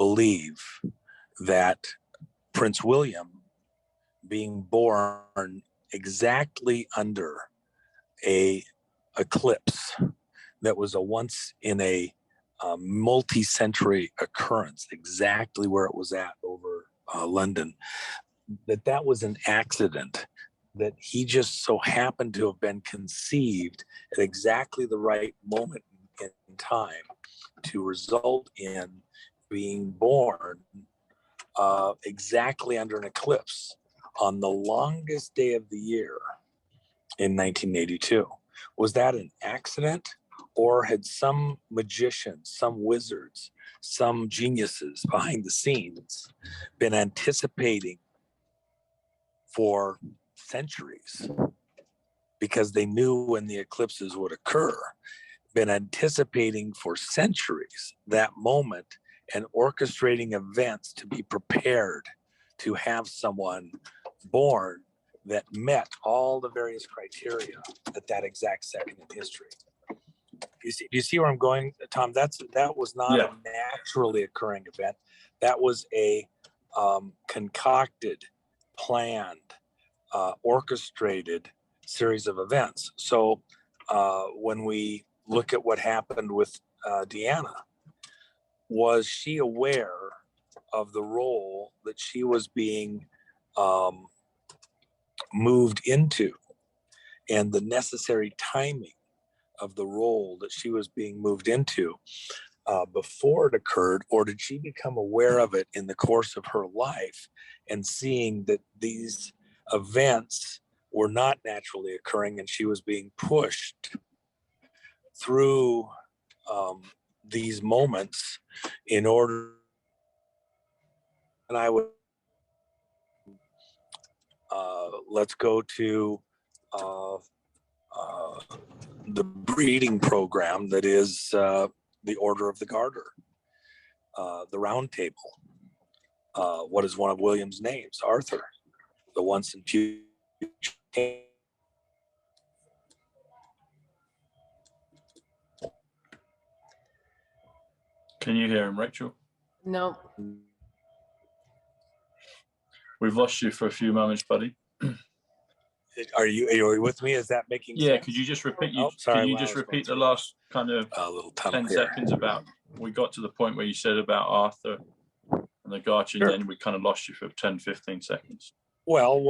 believe that Prince William being born exactly under a eclipse that was a once in a multi-century occurrence, exactly where it was at over London, that was an accident, that he just so happened to have been conceived at exactly the right moment in time to result in being born exactly under an eclipse on the longest day of the year in 1982. Was that an accident, or had some magicians, some wizards, some geniuses behind the scenes been anticipating for centuries, because they knew when the eclipses would occur, been anticipating for centuries that moment and orchestrating events to be prepared to have someone born that met all the various criteria at that exact second in history? Do you see where I'm going, Tom? That was not a naturally occurring event. That was a concocted, planned, orchestrated series of events. So when we look at what happened with Deanna, was she aware of the role that she was being moved into and the necessary timing of the role that she was being moved into before it occurred? Or did she become aware of it in the course of her life and seeing that these events were not naturally occurring and she was being pushed through these moments in order? And I would let's go to the breeding program that is the Order of the Garter, the Round Table. What is one of William's names? Arthur, the once and future king. Can you hear him, Rachel? No. We've lost you for a few moments, buddy. Are you with me? Is that making sense? Yeah, could you just repeat repeat the last kind of little 10 seconds about, we got to the point where you said about Arthur and the Garter, and then we kind of lost you for 10, 15 seconds. Well,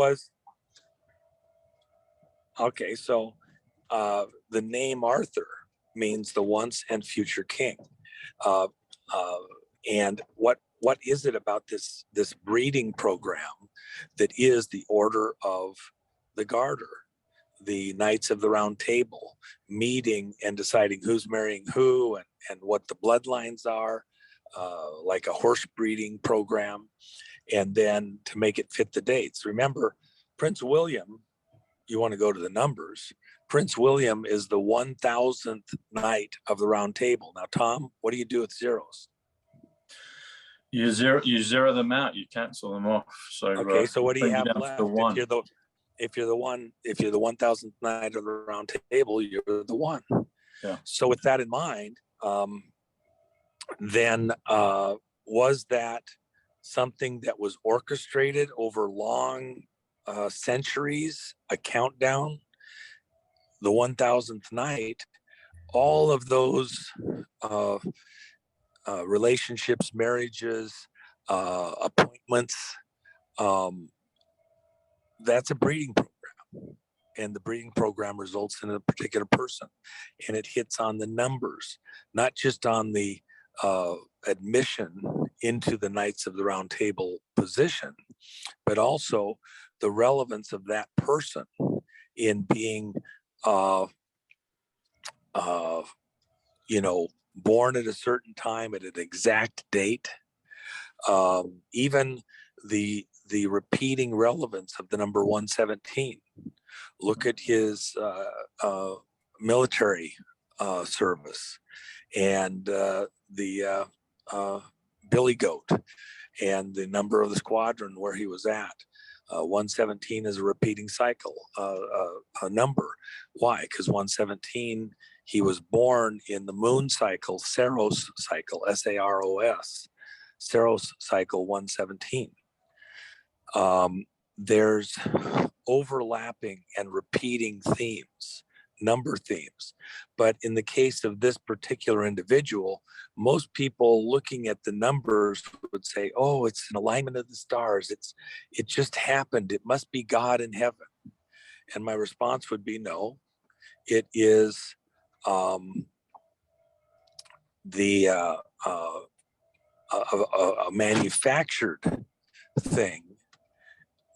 okay, so the name Arthur means the once and future king. And what is it about this breeding program that is the Order of the Garter, the Knights of the Round Table, meeting and deciding who's marrying who and what the bloodlines are, like a horse breeding program, and then to make it fit the dates? Remember, Prince William, you want to go to the numbers, Prince William is the 1000th Knight of the Round Table. Now, Tom, what do you do with zeros? You zero them out, you cancel them off. So okay, so what do you have left? If you're the 1000th Knight of the Round Table, you're the one. Yeah. So with that in mind, then was that something that was orchestrated over long centuries, a countdown? The 1000th Knight, all of those relationships, marriages, appointments, that's a breeding program. And the breeding program results in a particular person. And it hits on the numbers, not just on the admission into the Knights of the Round Table position, but also the relevance of that person in being born at a certain time at an exact date. Even the repeating relevance of the number 117. Look at his military service and the billy goat and the number of the squadron where he was at. 117 is a repeating cycle, a number. Why? Because 117, he was born in the moon cycle, Saros cycle, Saros. Saros cycle 117. There's overlapping and repeating themes, number themes. But in the case of this particular individual, most people looking at the numbers would say, oh, it's an alignment of the stars. It just happened. It must be God in heaven. And my response would be, no, it is a manufactured thing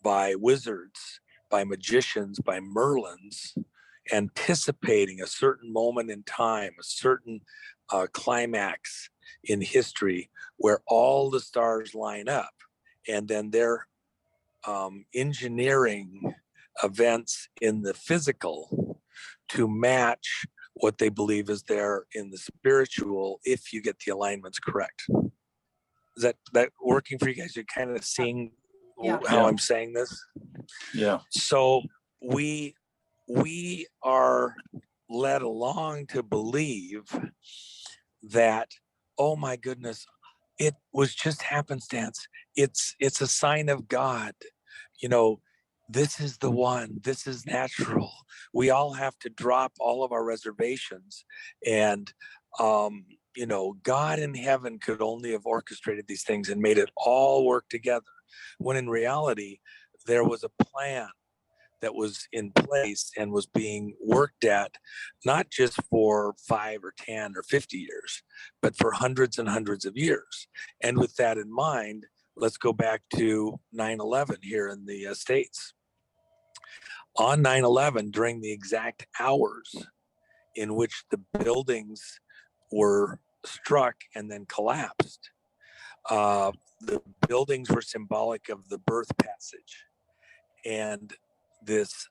by wizards, by magicians, by Merlins, anticipating a certain moment in time, a certain climax in history where all the stars line up, and then they're engineering events in the physical to match what they believe is there in the spiritual, if you get the alignments correct. Is that working for you guys? You're kind of seeing how I'm saying this? Yeah. So we are led along to believe that, oh my goodness, it was just happenstance. It's a sign of God. You know, this is the one. This is natural. We all have to drop all of our reservations, and you know, God in heaven could only have orchestrated these things and made it all work together. When in reality, there was a plan that was in place and was being worked at, not just for 5 or 10 or 50 years, but for hundreds and hundreds of years. And with that in mind, let's go back to 9/11 here in the States. On 9/11, during the exact hours in which the buildings were struck and then collapsed, the buildings were symbolic of the birth passage and this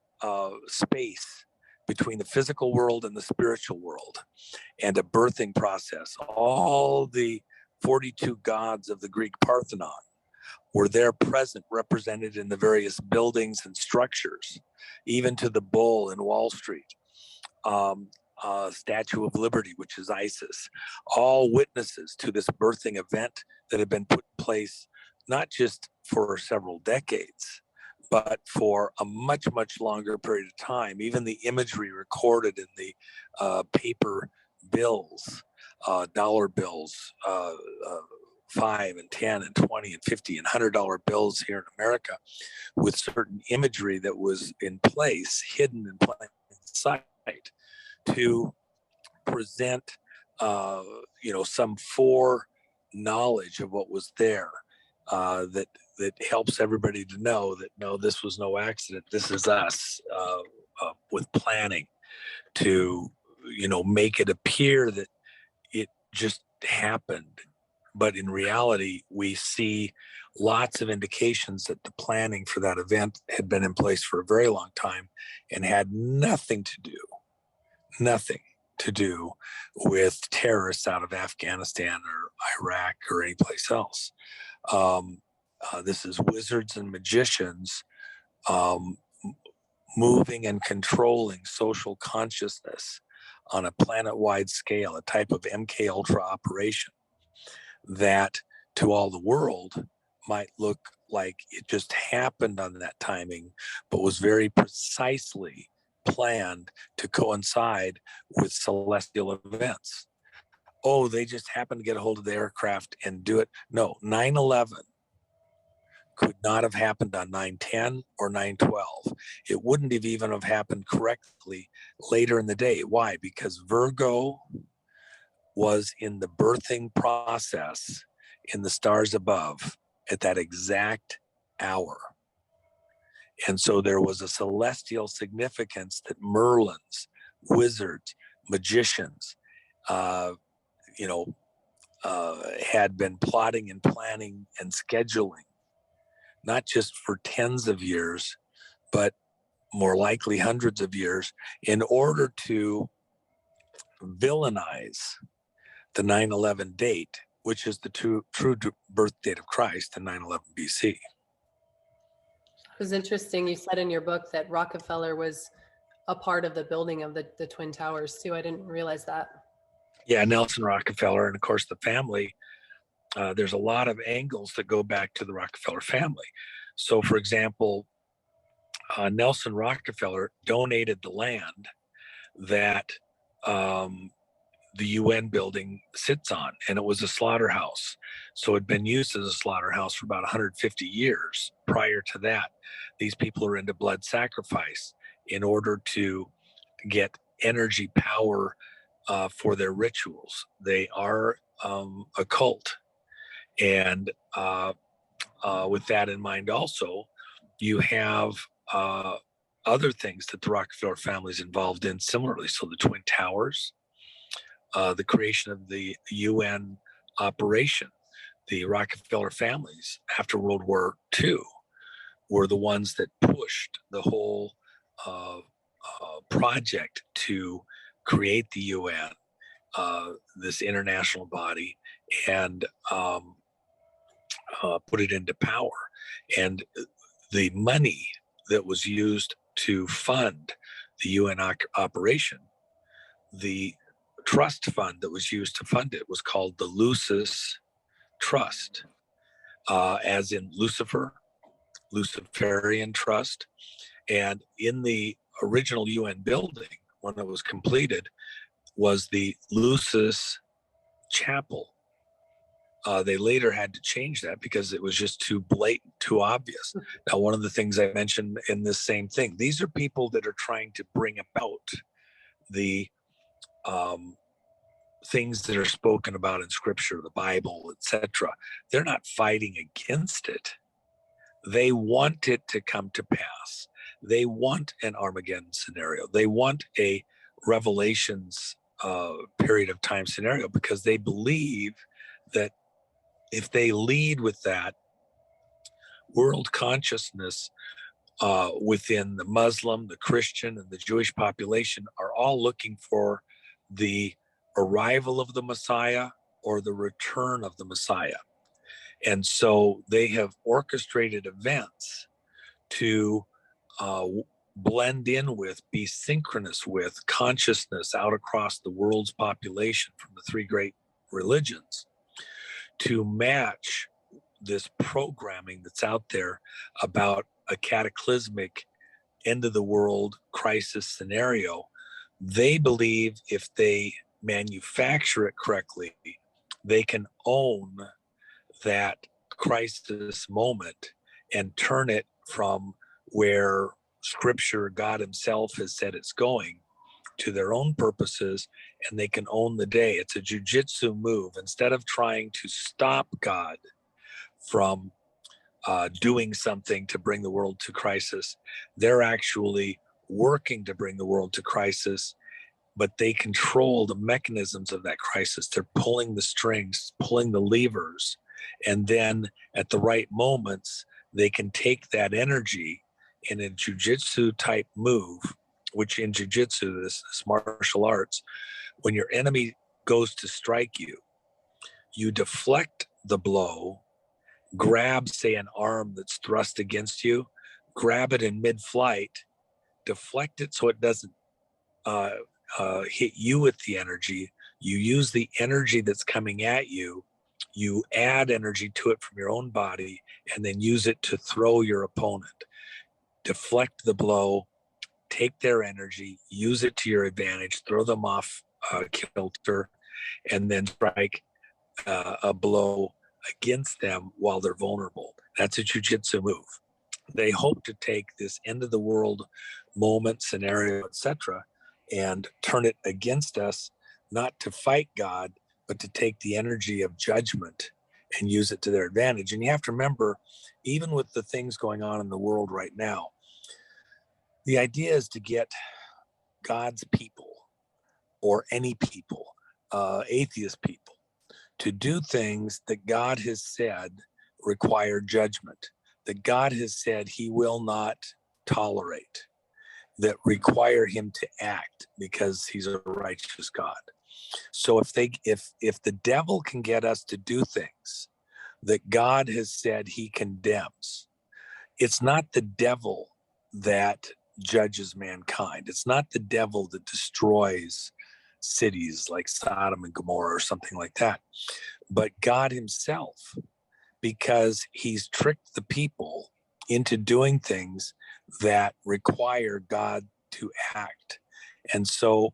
space between the physical world and the spiritual world, and a birthing process. All the 42 gods of the Greek Parthenon were there present, represented in the various buildings and structures, even to the bull in Wall Street. Statue of Liberty, which is Isis, all witnesses to this birthing event that had been put in place not just for several decades, but for a much, much longer period of time. Even the imagery recorded in the paper bills, dollar bills, 5 and 10 and 20 and 50 and $100 bills here in America, with certain imagery that was in place, hidden in plain sight, to present, you know, some foreknowledge of what was there, that helps everybody to know that, no, this was no accident. This is us, with planning to, you know, make it appear that it just happened. But in reality, we see lots of indications that the planning for that event had been in place for a very long time and had nothing to do with terrorists out of Afghanistan or Iraq or any place else. This is wizards and magicians moving and controlling social consciousness on a planet-wide scale, a type of MK Ultra operation that to all the world might look like it just happened on that timing, but was very precisely planned to coincide with celestial events. Oh, they just happened to get a hold of the aircraft and do it. No, 9/11 could not have happened on 9/10 or 9/12. It wouldn't have even have happened correctly later in the day. Why? Because Virgo was in the birthing process in the stars above at that exact hour. And so there was a celestial significance that Merlins, wizards, magicians, had been plotting and planning and scheduling, not just for tens of years, but more likely hundreds of years, in order to villainize the 9/11 date, which is the true birth date of Christ in 9/11 BC. It was interesting. You said in your book that Rockefeller was a part of the building of the Twin Towers too. I didn't realize that. Yeah, Nelson Rockefeller, and of course the family there's a lot of angles that go back to the Rockefeller family. So, for example, Nelson Rockefeller donated the land that the UN building sits on, and it was a slaughterhouse. So it had been used as a slaughterhouse for about 150 years. Prior to that, these people are into blood sacrifice in order to get energy power for their rituals. They are a cult. And with that in mind also, you have other things that the Rockefeller family is involved in similarly. So the Twin Towers, the creation of the UN operation. The Rockefeller families after World War II were the ones that pushed the whole project to create the UN, this international body, and put it into power. And the money that was used to fund the UN operation, the trust fund that was used to fund it was called the Lucis Trust, as in Lucifer, Luciferian Trust. And in the original UN building, when it was completed, was the Lucis Chapel. They later had to change that because it was just too blatant, too obvious. Now, one of the things I mentioned in this same thing, these are people that are trying to bring about the things that are spoken about in Scripture, the Bible, etc. They're not fighting against it. They want it to come to pass. They want an Armageddon scenario. They want a Revelations period of time scenario because they believe that if they lead with that, world consciousness within the Muslim, the Christian, and the Jewish population are all looking for the arrival of the Messiah or the return of the Messiah. And so they have orchestrated events to blend in with, be synchronous with consciousness out across the world's population from the three great religions to match this programming that's out there about a cataclysmic end of the world crisis scenario. They believe if they manufacture it correctly, they can own that crisis moment and turn it from where Scripture, God himself has said it's going, to their own purposes, and they can own the day. It's a jujitsu move. Instead of trying to stop God from doing something to bring the world to crisis, they're actually working to bring the world to crisis, but they control the mechanisms of that crisis. They're pulling the strings, pulling the levers, and then at the right moments, they can take that energy in a jujitsu type move, which in jujitsu, this martial arts, when your enemy goes to strike you, you deflect the blow, grab, say, an arm that's thrust against you, grab it in mid-flight, deflect it so it doesn't hit you with the energy. You use the energy that's coming at you, you add energy to it from your own body, and then use it to throw your opponent. Deflect the blow, take their energy, use it to your advantage, throw them off kilter, and then strike a blow against them while they're vulnerable. That's a jujitsu move. They hope to take this end of the world moment, scenario, etc., and turn it against us, not to fight God, but to take the energy of judgment and use it to their advantage. And you have to remember, even with the things going on in the world right now, the idea is to get God's people, or any people, atheist people, to do things that God has said require judgment, that God has said he will not tolerate, that require him to act because he's a righteous God. So if the devil can get us to do things that God has said he condemns, it's not the devil that judges mankind. It's not the devil that destroys cities like Sodom and Gomorrah or something like that. but God himself, because he's tricked the people into doing things that require God to act. And so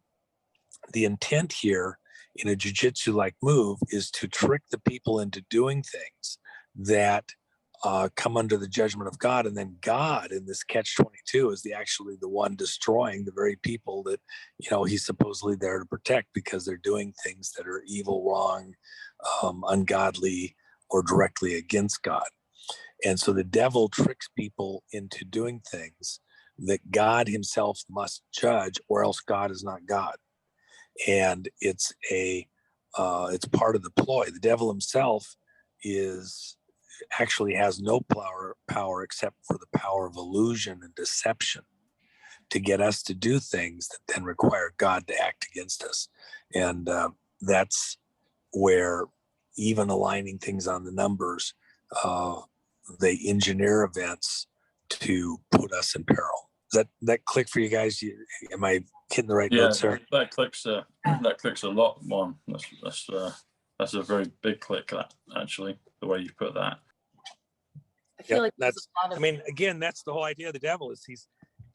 the intent here in a jiu-jitsu-like move is to trick the people into doing things that come under the judgment of God. And then God in this catch-22 is actually the one destroying the very people that, he's supposedly there to protect, because they're doing things that are evil, wrong, ungodly, or directly against God. And so the devil tricks people into doing things that God himself must judge, or else God is not God. And it's part of the ploy. The devil himself actually has no power except for the power of illusion and deception to get us to do things that then require God to act against us. And that's where, even aligning things on the numbers, they engineer events to put us in peril. Does that click for you guys? Am I hitting the right notes, sir? That clicks a lot, Juan. That's a very big click, actually, the way you put that. I feel like that's again, that's the whole idea of the devil, is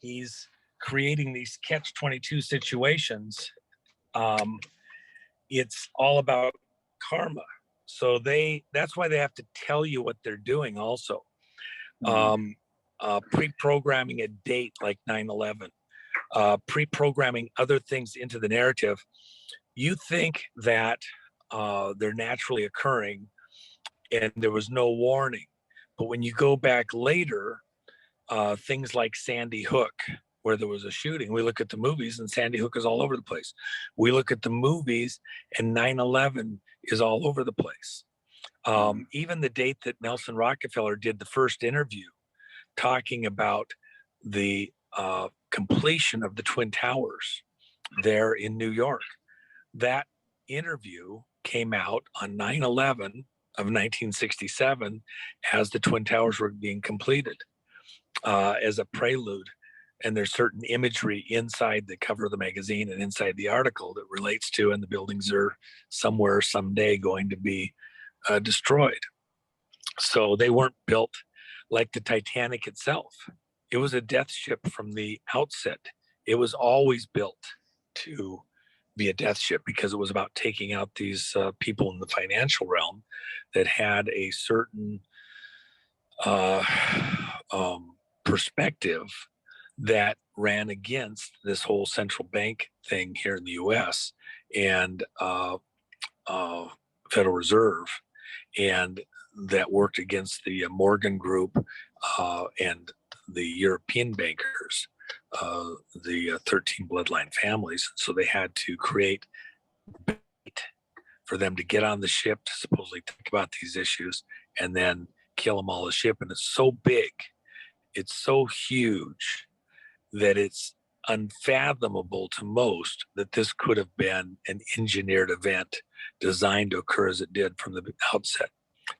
he's creating these catch-22 situations. It's all about karma. So that's why they have to tell you what they're doing also. Pre-programming a date like 9/11, pre-programming other things into the narrative. You think that they're naturally occurring and there was no warning. But when you go back later, things like Sandy Hook, where there was a shooting, we look at the movies and Sandy Hook is all over the place. We look at the movies and 9/11 is all over the place. Even the date that Nelson Rockefeller did the first interview talking about the completion of the Twin Towers there in New York, that interview came out on 9/11 of 1967 as the Twin Towers were being completed, as a prelude. And there's certain imagery inside the cover of the magazine and inside the article that relates to, and the buildings are somewhere someday going to be destroyed. So they weren't built like the Titanic itself. It was a death ship from the outset. It was always built to be a death ship because it was about taking out these people in the financial realm that had a certain perspective that ran against this whole central bank thing here in the U.S. and Federal Reserve, and that worked against the Morgan Group and the European bankers, the 13 bloodline families. So they had to create bait for them to get on the ship to supposedly talk about these issues and then kill them all the ship. And it's so big, it's so huge, that it's unfathomable to most that this could have been an engineered event designed to occur as it did from the outset.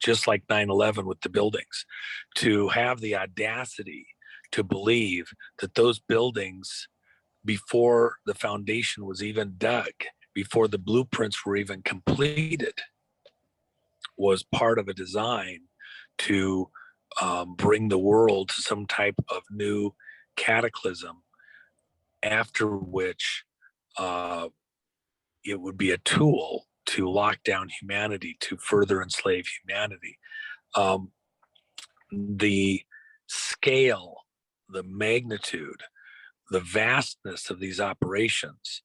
Just like 9/11 with the buildings, to have the audacity to believe that those buildings, before the foundation was even dug, before the blueprints were even completed, was part of a design to bring the world to some type of new cataclysm, after which it would be a tool to lock down humanity, to further enslave humanity. The scale, the magnitude, the vastness of these operations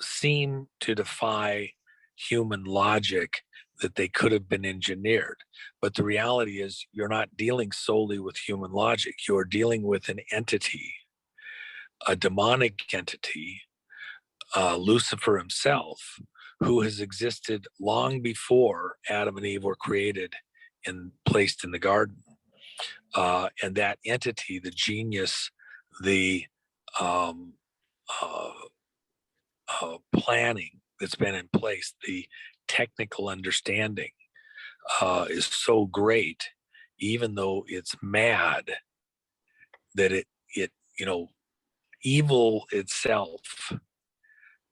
seem to defy human logic, that they could have been engineered. But the reality is, you're not dealing solely with human logic. You're dealing with an entity, a demonic entity, Lucifer himself, who has existed long before Adam and Eve were created and placed in the garden. And that entity, the genius, the planning that's been in place, the technical understanding is so great, even though it's mad, that it evil itself,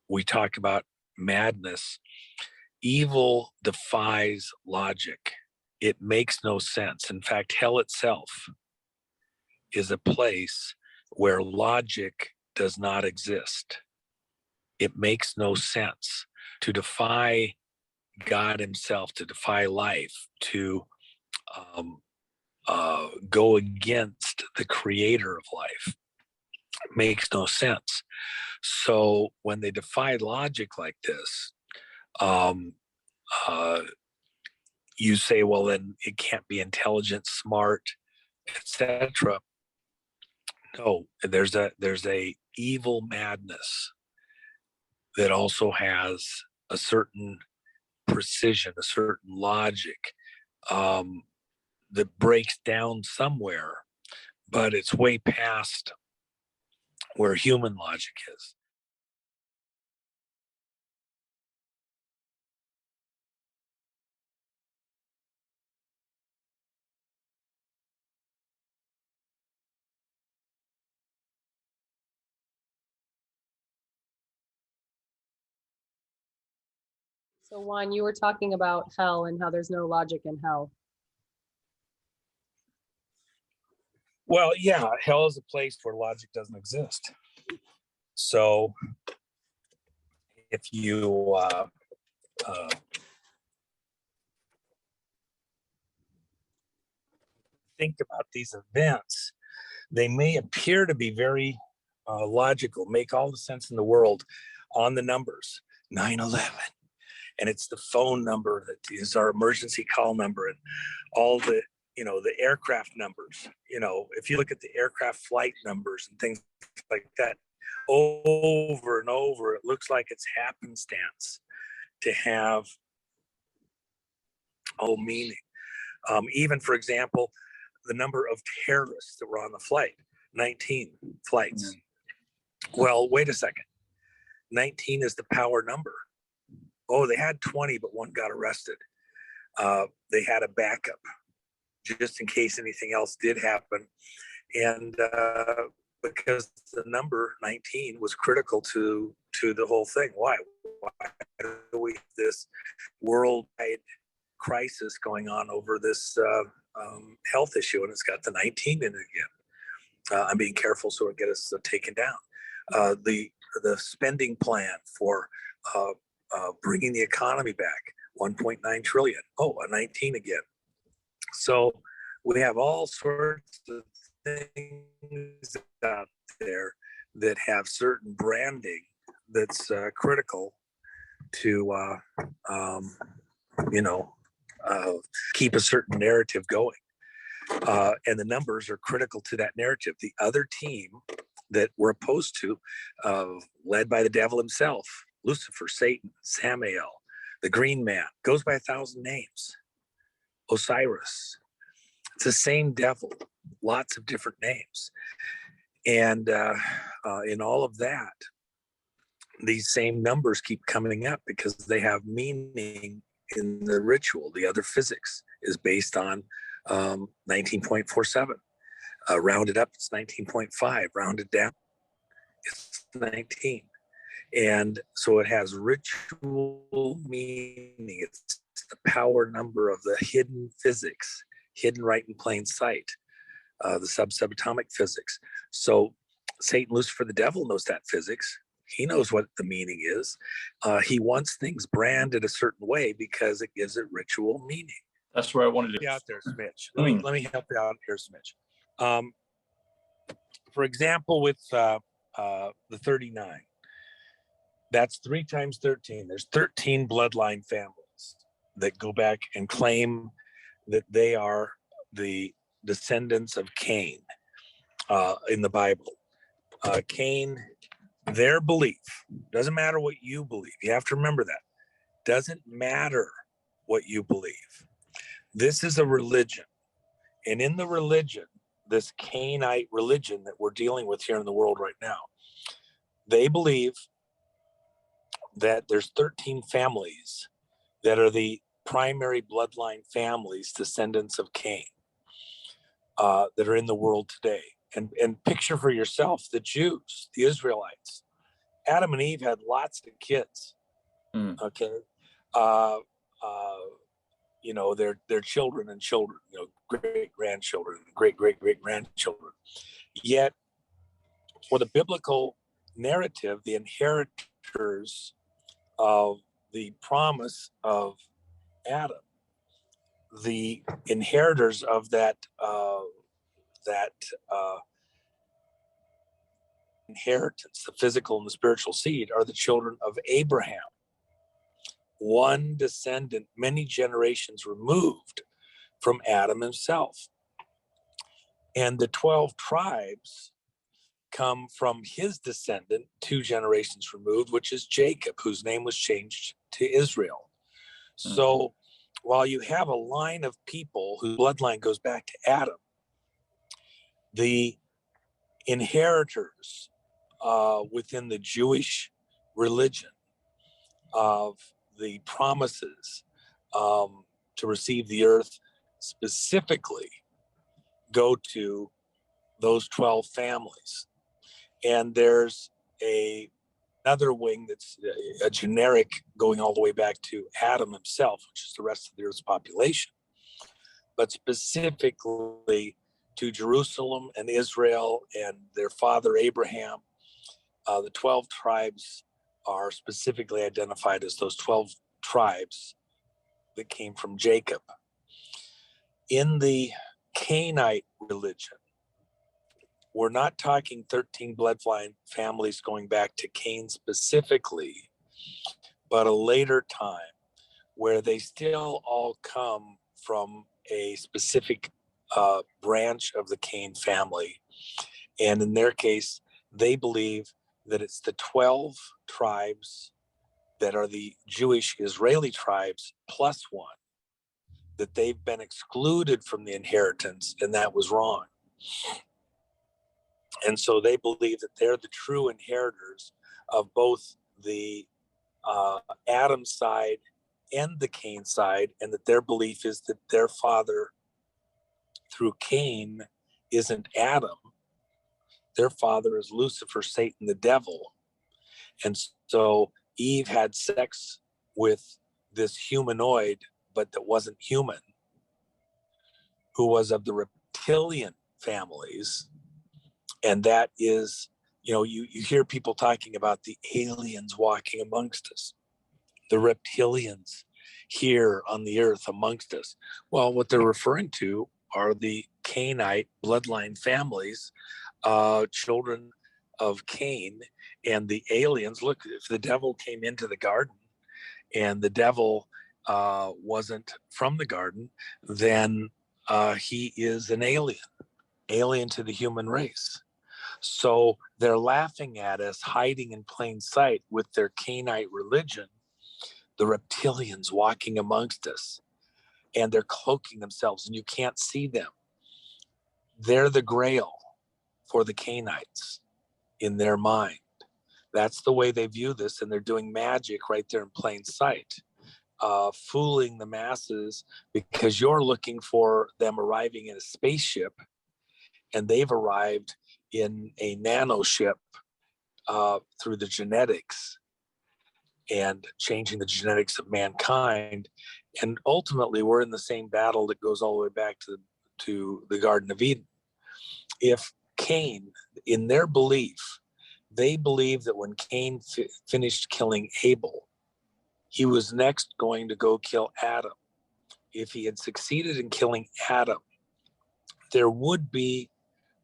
we talk about madness, evil defies logic. It makes no sense. In fact, hell itself is a place where logic does not exist. It makes no sense to defy God himself, to defy life, to go against the creator of life. It makes no sense. So when they defy logic like this, you say, well, then it can't be intelligent, smart, etc. No, there's a evil madness that also has a certain precision, a certain logic that breaks down somewhere, but it's way past where human logic is. So Juan, you were talking about hell and how there's no logic in hell. Well, yeah, hell is a place where logic doesn't exist. So if you think about these events, they may appear to be very logical, make all the sense in the world on the numbers, 9/11. And it's the phone number that is our emergency call number, and all the, the aircraft numbers. If you look at the aircraft flight numbers and things like that, over and over, it looks like it's happenstance to have meaning. Even, for example, the number of terrorists that were on the flight, 19 flights. Well, wait a second. 19 is the power number. Oh, they had 20, but one got arrested. They had a backup just in case anything else did happen. And because the number 19 was critical to the whole thing. Why do we have this worldwide crisis going on over this health issue, and it's got the 19 in it again? I'm being careful so it get us taken down. The spending plan for bringing the economy back, 1.9 trillion. Oh, a 19 again. So we have all sorts of things out there that have certain branding that's critical to, keep a certain narrative going. And the numbers are critical to that narrative. The other team that we're opposed to, led by the devil himself, Lucifer, Satan, Samael, the Green Man, goes by 1,000 names. Osiris. It's the same devil, lots of different names. And in all of that, these same numbers keep coming up because they have meaning in the ritual. The other physics is based on 19.47. Rounded up, it's 19.5. Rounded down, it's 19. And so it has ritual meaning. It's the power number of the hidden physics, hidden right in plain sight, the subatomic physics. So Satan, Lucifer, the devil knows that physics. He knows what the meaning is. He wants things branded a certain way because it gives it ritual meaning. That's where I wanted to be out there, Smitch. Let me help you out here, Smitch. For example, with the 39, that's 3 times 13. There's 13 bloodline families that go back and claim that they are the descendants of Cain in the Bible. Cain, their belief, doesn't matter what you believe. You have to remember that. Doesn't matter what you believe. This is a religion. And in the religion, this Cainite religion that we're dealing with here in the world right now, they believe that there's 13 families that are the primary bloodline families, descendants of Cain, that are in the world today. And picture for yourself the Jews, the Israelites. Adam and Eve had lots of kids. Okay. uh, uh, you know, their children and children, you know, great grandchildren, great grandchildren. Yet, for the biblical narrative, the inheritors of the promise of Adam, the inheritors of that inheritance, the physical and the spiritual seed, are the children of Abraham, one descendant many generations removed from Adam himself. And the 12 tribes come from his descendant 2 generations removed, which is Jacob, whose name was changed to Israel. So while you have a line of people whose bloodline goes back to Adam, the inheritors within the Jewish religion of the promises to receive the earth specifically go to those 12 families. And there's another wing that's a generic going all the way back to Adam himself, which is the rest of the earth's population, but specifically to Jerusalem and Israel and their father Abraham. The 12 tribes are specifically identified as those 12 tribes that came from Jacob. In the Canaanite religion, we're not talking 13 bloodline families going back to Cain specifically, but a later time where they still all come from a specific branch of the Cain family. And in their case, they believe that it's the 12 tribes that are the Jewish Israeli tribes plus 1, that they've been excluded from the inheritance, and that was wrong. And so they believe that they're the true inheritors of both the Adam side and the Cain side, and that their belief is that their father through Cain isn't Adam. Their father is Lucifer, Satan, the devil. And so Eve had sex with this humanoid, but that wasn't human, who was of the reptilian families. And that is, you know, you hear people talking about the aliens walking amongst us, the reptilians here on the earth amongst us. Well, what they're referring to are the Cainite bloodline families, children of Cain, and the aliens. Look, if the devil came into the garden and the devil wasn't from the garden, then he is an alien to the human race. So they're laughing at us, hiding in plain sight with their Cainite religion, the reptilians walking amongst us, and they're cloaking themselves and you can't see them. They're the grail for the Cainites in their mind. That's the way they view this, and they're doing magic right there in plain sight, fooling the masses because you're looking for them arriving in a spaceship, and they've arrived in a nano ship through the genetics and changing the genetics of mankind. And ultimately, we're in the same battle that goes all the way back to the Garden of Eden. If Cain, in their belief, they believe that when Cain finished killing Abel, he was next going to go kill Adam. If he had succeeded in killing Adam, there would be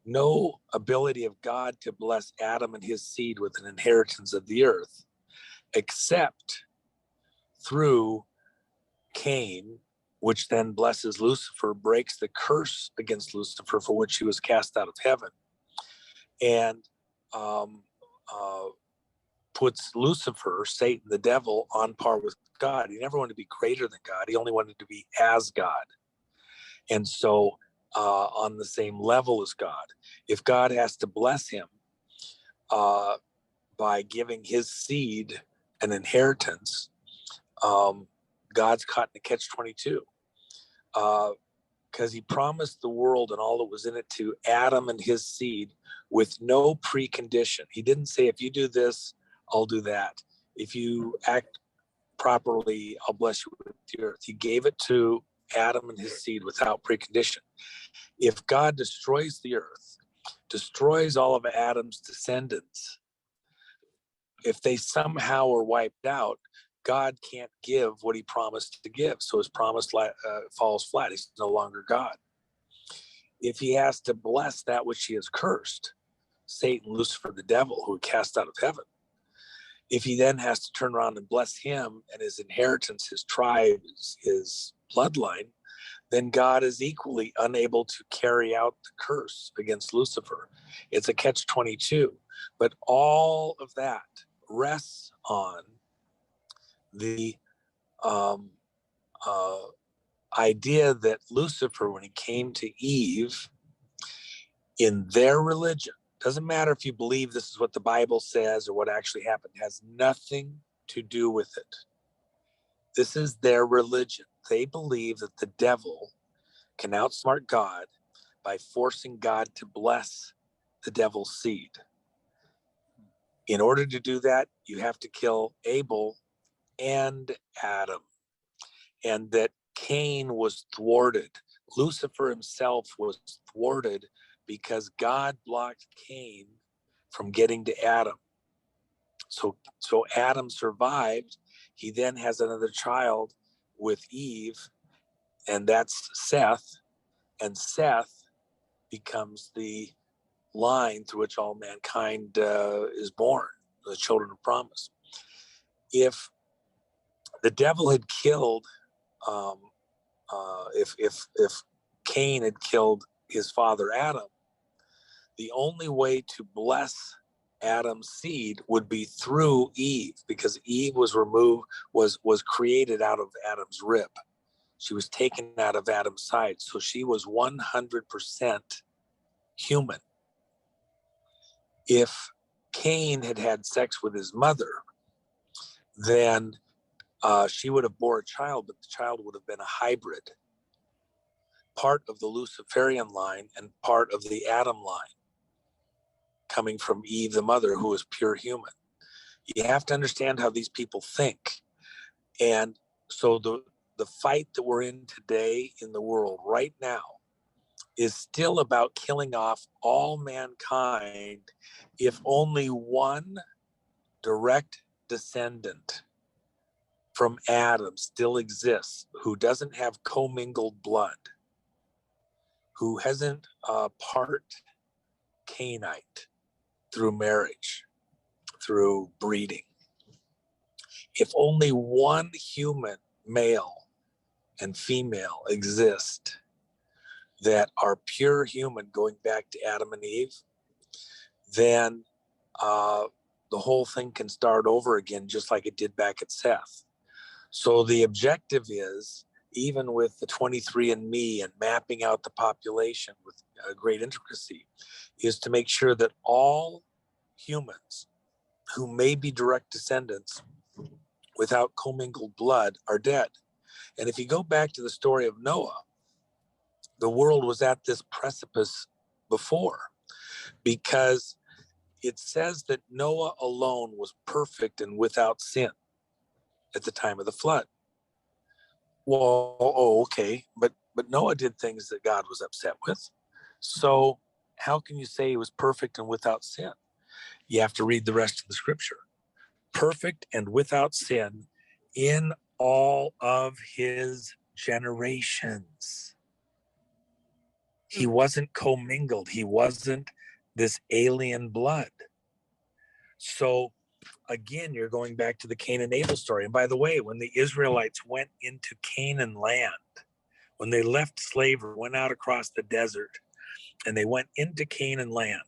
no ability of God to bless Adam and his seed with an inheritance of the earth, except through Cain, which then blesses Lucifer, breaks the curse against Lucifer for which he was cast out of heaven, and puts Lucifer, Satan, the devil, on par with God. He never wanted to be greater than God. He only wanted to be as God. And so on the same level as God. If God has to bless him by giving his seed an inheritance, God's caught in a catch-22. Because he promised the world and all that was in it to Adam and his seed with no precondition. He didn't say, if you do this, I'll do that. If you act properly, I'll bless you with the earth. He gave it to Adam and his seed without precondition. If God destroys the earth, destroys all of Adam's descendants, if they somehow are wiped out, God can't give what he promised to give. So his promise falls flat. He's no longer God. If he has to bless that which he has cursed, Satan, Lucifer, the devil, who cast out of heaven, if he then has to turn around and bless him and his inheritance, his tribe, his bloodline, then God is equally unable to carry out the curse against Lucifer. It's a catch-22. But all of that rests on the idea that Lucifer, when he came to Eve, in their religion, doesn't matter if you believe this is what the Bible says or what actually happened, has nothing to do with it. This is their religion. They believe that the devil can outsmart God by forcing God to bless the devil's seed. In order to do that, you have to kill Abel and Adam. And that Cain was thwarted. Lucifer himself was thwarted because God blocked Cain from getting to Adam. So Adam survived. He then has another child with Eve, and that's Seth. And Seth becomes the line through which all mankind is born, the children of promise. If the devil had killed, if Cain had killed his father Adam, the only way to bless Adam's seed would be through Eve, because Eve was created out of Adam's rib. She was taken out of Adam's side, so she was 100% human. If Cain had had sex with his mother, then she would have bore a child, but the child would have been a hybrid, part of the Luciferian line and part of the Adam line, coming from Eve, the mother, who was pure human. You have to understand how these people think. And so the fight that we're in today in the world right now is still about killing off all mankind if only one direct descendant from Adam still exists, who doesn't have commingled blood, who hasn't part Cainite through marriage, through breeding. If only one human, male and female, exist that are pure human, going back to Adam and Eve, then the whole thing can start over again, just like it did back at Seth. So the objective is, even with the 23andMe and mapping out the population with great intricacy, is to make sure that all humans who may be direct descendants without commingled blood are dead. And if you go back to the story of Noah, the world was at this precipice before, because it says that Noah alone was perfect and without sin at the time of the flood. Well, okay, but Noah did things that God was upset with. So how can you say he was perfect and without sin? You have to read the rest of the scripture. Perfect and without sin in all of his generations. He wasn't commingled. He wasn't this alien blood. So again, you're going back to the Cain and Abel story. And by the way, when the Israelites went into Canaan land, when they left slavery, went out across the desert, and they went into Canaan land,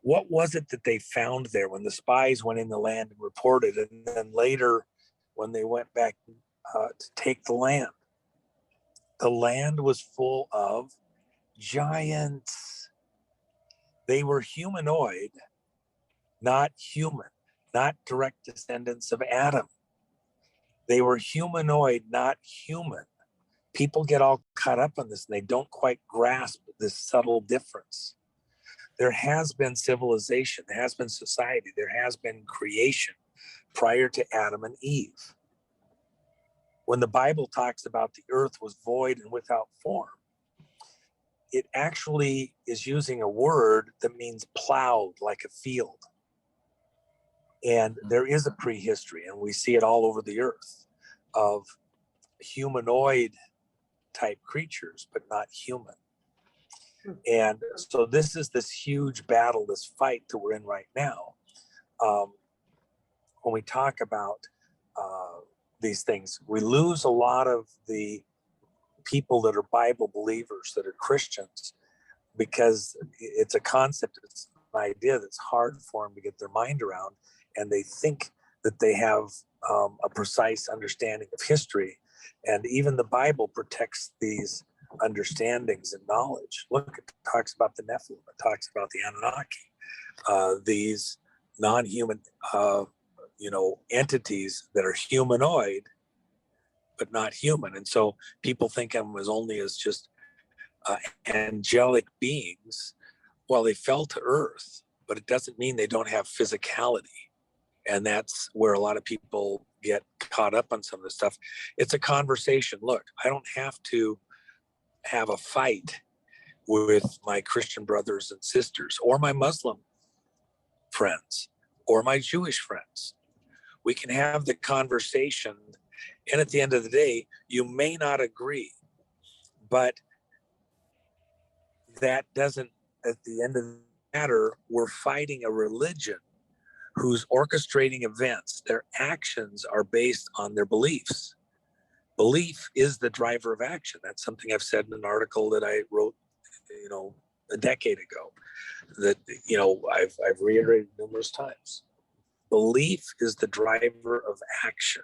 what was it that they found there when the spies went in the land and reported? And then later, when they went back to take the land was full of giants. They were humanoid, not human, not direct descendants of Adam. They were humanoid, not human. People get all caught up on this and they don't quite grasp this subtle difference. There has been civilization, there has been society, there has been creation prior to Adam and Eve. when the Bible talks about the earth was void and without form, it actually is using a word that means plowed, like a field. And there is a prehistory, and we see it all over the earth, of humanoid type creatures, but not human. And so this is this huge battle, this fight that we're in right now. When we talk about these things, we lose a lot of the people that are Bible believers, that are Christians, because it's a concept, it's an idea that's hard for them to get their mind around, and they think that they have a precise understanding of history. And even the Bible protects these understandings and knowledge. Look, it talks about the Nephilim, it talks about the Anunnaki, these non-human entities that are humanoid but not human. And so people think of them as only as just angelic beings. Well, they fell to earth, but it doesn't mean they don't have physicality. And that's where a lot of people get caught up on some of this stuff. It's a conversation. Look, I don't have to have a fight with my Christian brothers and sisters, or my Muslim friends, or my Jewish friends. We can have the conversation, and at the end of the day, you may not agree, but that doesn't, at the end of the matter, we're fighting a religion who's orchestrating events. Their actions are based on their beliefs. Belief is the driver of action. That's something I've said in an article that I wrote, a decade ago, that, I've reiterated numerous times. Belief is the driver of action.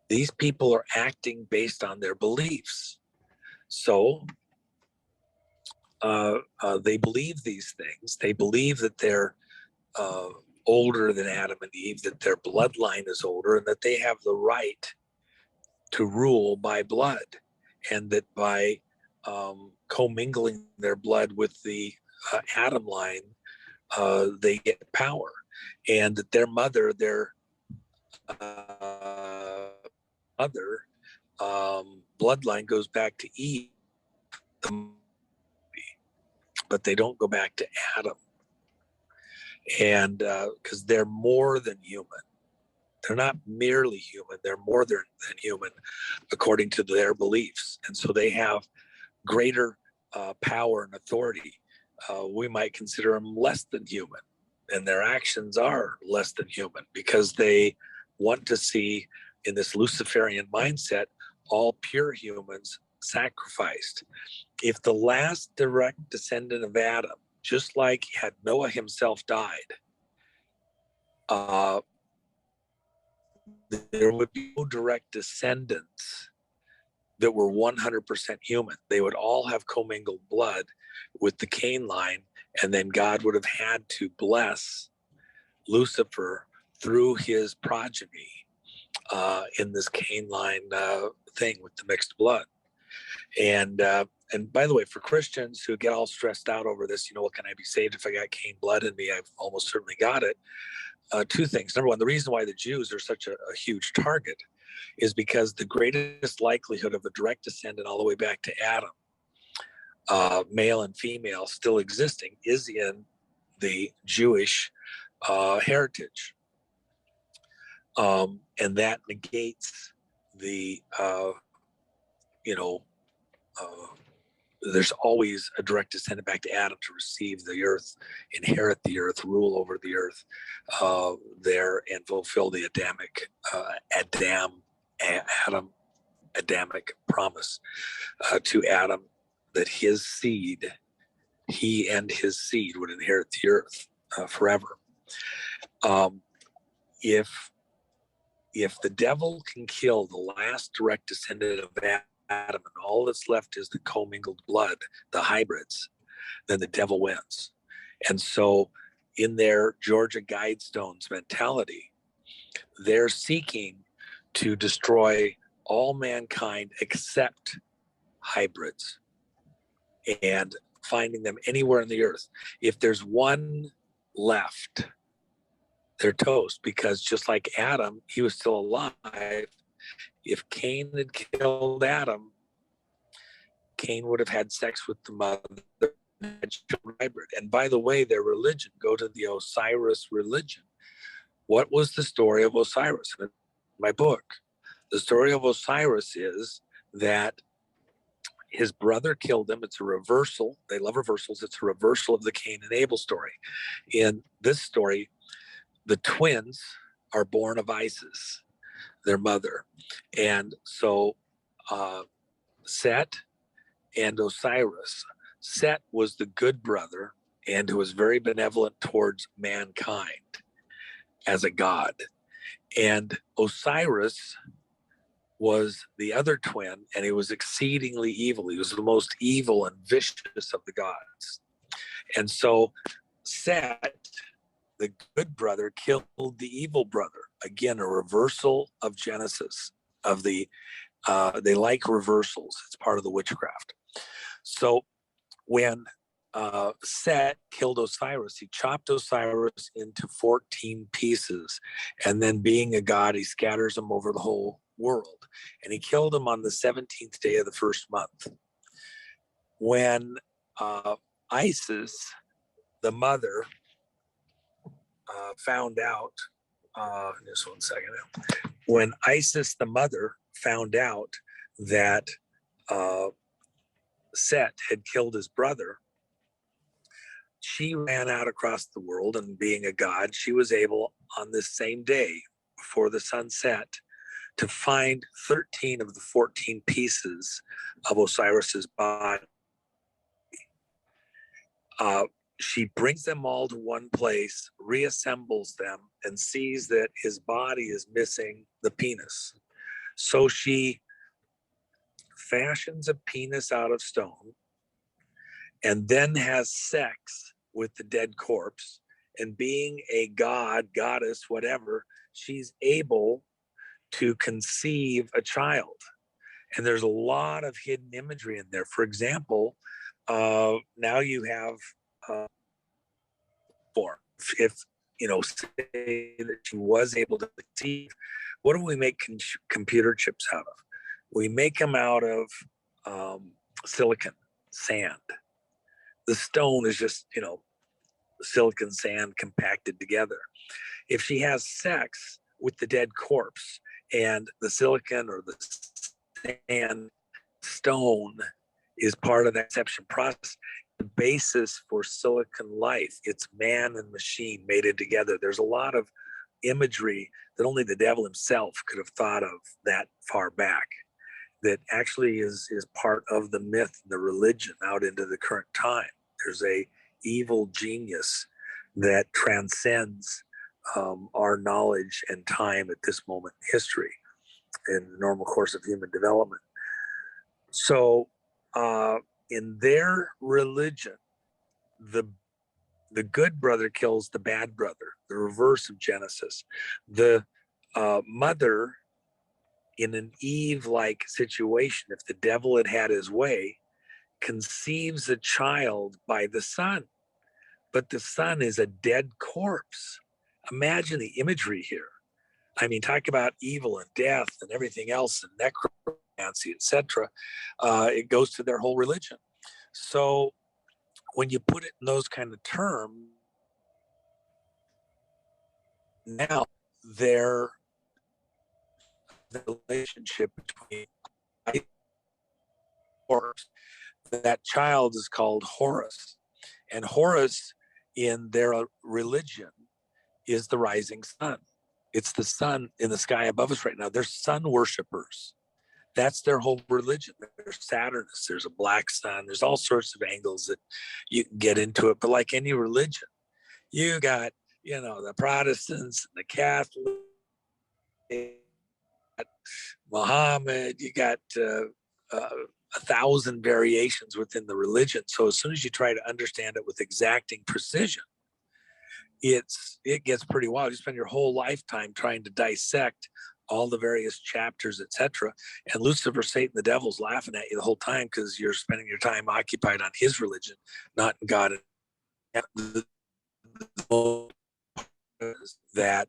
These people are acting based on their beliefs. So they believe these things. They believe that they're older than Adam and Eve, that their bloodline is older, and that they have the right to rule by blood, and that by commingling their blood with the Adam line, they get power, and that their mother, bloodline goes back to Eve, but they don't go back to Adam. And because they're more than human. They're not merely human, they're more than human according to their beliefs. And so they have greater power and authority. We might consider them less than human, and their actions are less than human because they want to see, in this Luciferian mindset, all pure humans sacrificed. If the last direct descendant of Adam, just like had Noah himself died, there would be no direct descendants that were 100% human. They would all have commingled blood with the Cain line, and then God would have had to bless Lucifer through his progeny in this Cain line thing with the mixed blood. And by the way, for Christians who get all stressed out over this, what can I be saved if I got Cain blood in me? I've almost certainly got it. Two things. Number one, the reason why the Jews are such a huge target is because the greatest likelihood of a direct descendant all the way back to Adam, male and female still existing, is in the Jewish heritage. And that negates the, there's always a direct descendant back to Adam to receive the earth, inherit the earth, rule over the earth there, and fulfill the Adamic promise to Adam, that his seed, he and his seed would inherit the earth forever. If the devil can kill the last direct descendant of Adam, and all that's left is the commingled blood, the hybrids, then the devil wins. And so in their Georgia Guidestones mentality, they're seeking to destroy all mankind except hybrids, and finding them anywhere on the earth. If there's one left, they're toast, because just like Adam, he was still alive, If Cain had killed Adam, Cain would have had sex with the mother. And by the way, their religion, go to the Osiris religion. What was the story of Osiris? In my book, the story of Osiris is that his brother killed him. It's a reversal. They love reversals. It's a reversal of the Cain and Abel story. In this story, the twins are born of Isis, their mother. And so Set and Osiris. Set was the good brother and who was very benevolent towards mankind as a god. And Osiris was the other twin, and he was exceedingly evil. He was the most evil and vicious of the gods. And so Set, the good brother, killed the evil brother. Again, a reversal of Genesis, of the, they like reversals. It's part of the witchcraft. So when Set killed Osiris, he chopped Osiris into 14 pieces, and then being a god, he scatters them over the whole world. And he killed him on the 17th day of the first month. When Isis, the mother, found out, just one second. When Isis, the mother, found out that Set had killed his brother, she ran out across the world, and being a god, she was able on this same day before the sun set to find 13 of the 14 pieces of Osiris's body. She brings them all to one place, reassembles them, and sees that his body is missing the penis. So she fashions a penis out of stone and then has sex with the dead corpse. And being a god, goddess, whatever, she's able to conceive a child. And there's a lot of hidden imagery in there. For example, now you have if say that she was able to conceive, what do we make computer chips out of? We make them out of silicon, sand. The stone is just, silicon sand compacted together. If she has sex with the dead corpse and the silicon or the sand stone is part of the conception process, the basis for silicon life, it's man and machine mated together. There's a lot of imagery that only the devil himself could have thought of that far back, that actually is part of the myth, the religion out into the current time. There's a evil genius that transcends our knowledge and time at this moment in history in the normal course of human development. So in their religion, the good brother kills the bad brother, the reverse of Genesis. The mother, in an Eve-like situation, if the devil had had his way, conceives a child by the son, but the son is a dead corpse. Imagine the imagery here. I mean, talk about evil and death and everything else and necromancy, etc. It goes to their whole religion. So when you put it in those kind of terms, now the relationship between Horus, that child is called Horus. And Horus in their religion is the rising sun. It's the sun in the sky above us right now. They're sun worshipers. That's their whole religion. There's Saturnus, there's a black sun, there's all sorts of angles that you can get into it. But like any religion, you got, the Protestants, and the Catholics, Muhammad, you got 1,000 variations within the religion. So as soon as you try to understand it with exacting precision, it gets pretty wild. You spend your whole lifetime trying to dissect all the various chapters, etc. And Lucifer, Satan, the devil's laughing at you the whole time because you're spending your time occupied on his religion, not in God. That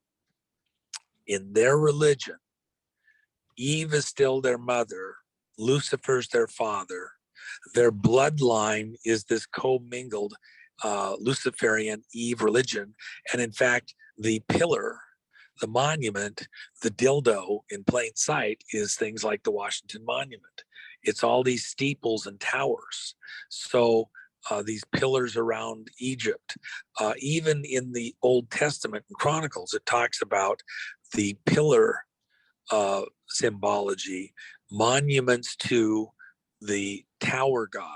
in their religion, Eve is still their mother. Lucifer's their father. Their bloodline is this commingled Luciferian Eve religion. And in fact, the pillar, the monument, the dildo in plain sight is things like the Washington Monument. It's all these steeples and towers. So these pillars around Egypt, even in the Old Testament and Chronicles, it talks about the pillar symbology, monuments to the tower god.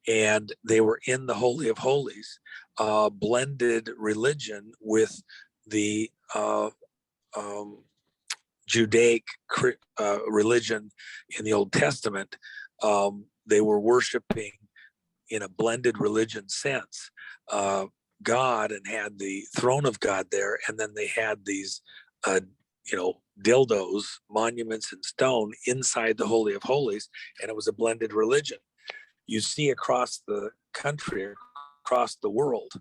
And they were in the Holy of Holies, blended religion with the Judaic religion in the Old Testament. They were worshiping in a blended religion sense God, and had the throne of God there, and then they had these dildos, monuments in stone inside the Holy of Holies, and it was a blended religion. You see across the country, across the world,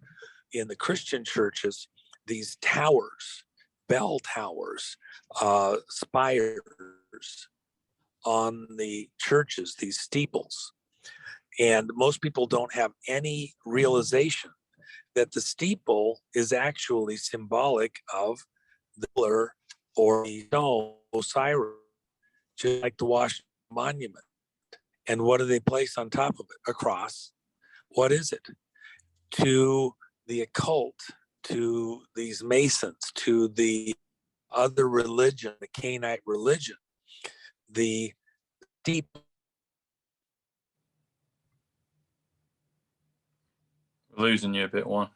in the Christian churches, these towers, bell towers, spires on the churches, these steeples. And most people don't have any realization that the steeple is actually symbolic of the pillar or the stone Osiris, just like the Washington Monument. And what do they place on top of it? A cross. What is it? To the occult, to these Masons, to the other religion, the Canaanite religion, the deep. We're losing you a bit, Juan.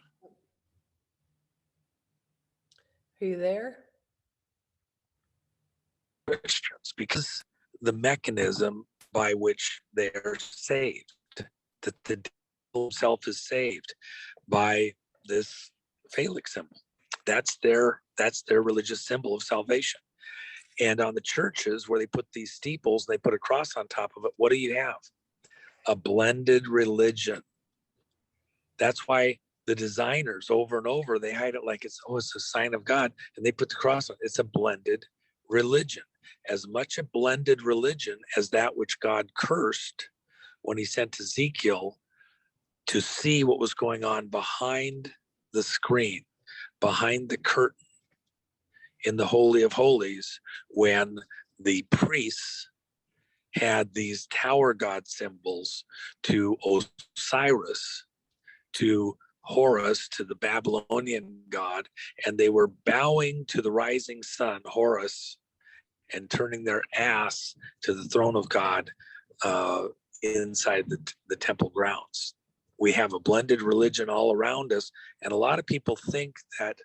Are you there? Christians, because the mechanism by which they're saved, that the devil himself is saved by this phallic symbol. That's their religious symbol of salvation. And on the churches where they put these steeples and they put a cross on top of it, what do you have? A blended religion. That's why the designers over and over, they hide it like it's a sign of God, and they put the cross on. It's a blended religion. As much a blended religion as that which God cursed when he sent Ezekiel to see what was going on behind the screen, behind the curtain in the Holy of Holies, when the priests had these tower god symbols to Osiris, to Horus, to the Babylonian god, and they were bowing to the rising sun, Horus, and turning their ass to the throne of God inside the temple grounds. We have a blended religion all around us, and a lot of people think that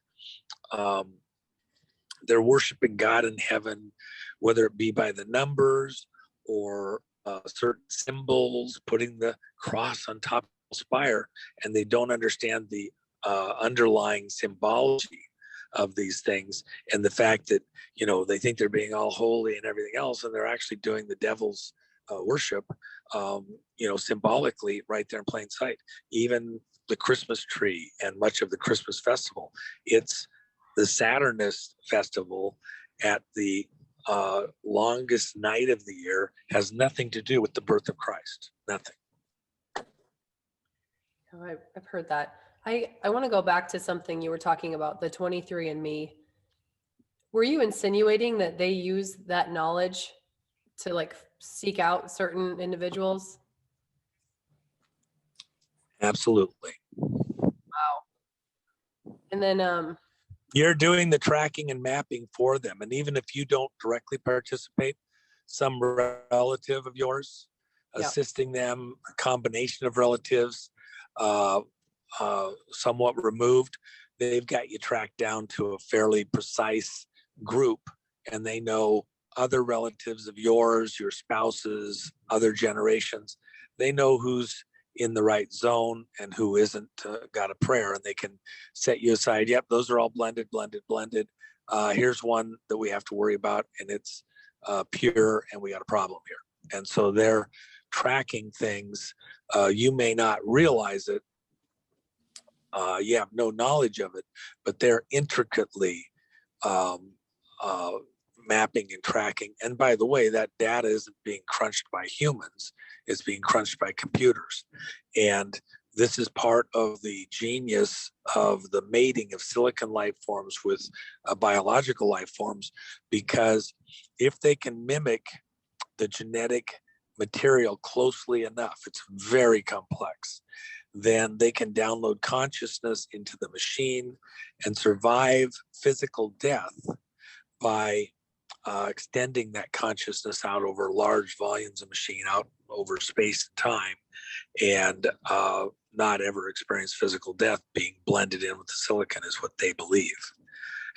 they're worshiping God in heaven, whether it be by the numbers or certain symbols, putting the cross on top of the spire, and they don't understand the underlying symbology of these things, and the fact that they think they're being all holy and everything else, and they're actually doing the devil's worship, symbolically right there in plain sight. Even the Christmas tree and much of the Christmas festival, it's the Saturnist festival at the longest night of the year, has nothing to do with the birth of Christ. Nothing. Oh, I've heard that. I want to go back to something you were talking about, the 23andMe. Were you insinuating that they use that knowledge to seek out certain individuals? Absolutely. Wow. And then you're doing the tracking and mapping for them. And even if you don't directly participate, some relative of yours assisting them, a combination of relatives, somewhat removed, they've got you tracked down to a fairly precise group, and they know other relatives of yours, your spouses, other generations. They know who's in the right zone and who isn't got a prayer, and they can set you aside. Yep, those are all blended. Here's one that we have to worry about, and it's pure, and we got a problem here. And so they're tracking things. You may not realize it. You have no knowledge of it, but they're intricately mapping and tracking. And by the way, that data isn't being crunched by humans, it's being crunched by computers. And this is part of the genius of the mating of silicon life forms with biological life forms, because if they can mimic the genetic material closely enough, it's very complex, then they can download consciousness into the machine and survive physical death by extending that consciousness out over large volumes of machine, out over space and time, and not ever experience physical death. Being blended in with the silicon is what they believe.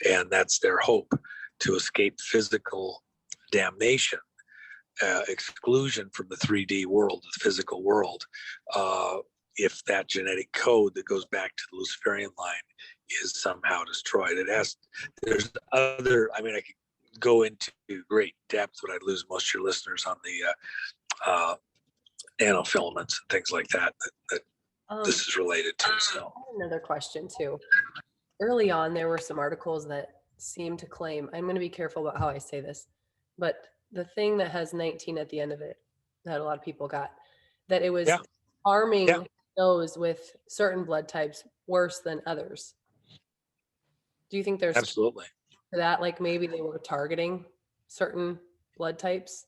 And that's their hope, to escape physical damnation, exclusion from the 3D world, the physical world, if that genetic code that goes back to the Luciferian line is somehow destroyed. There's other, I mean, I could go into great depth, but I'd lose most of your listeners on the nanofilaments and things like that this is related to. So I have another question too. Early on, there were some articles that seemed to claim, I'm going to be careful about how I say this, but the thing that has 19 at the end of it that a lot of people got, that it was harming those with certain blood types worse than others. Do you think there's absolutely that, like maybe they were targeting certain blood types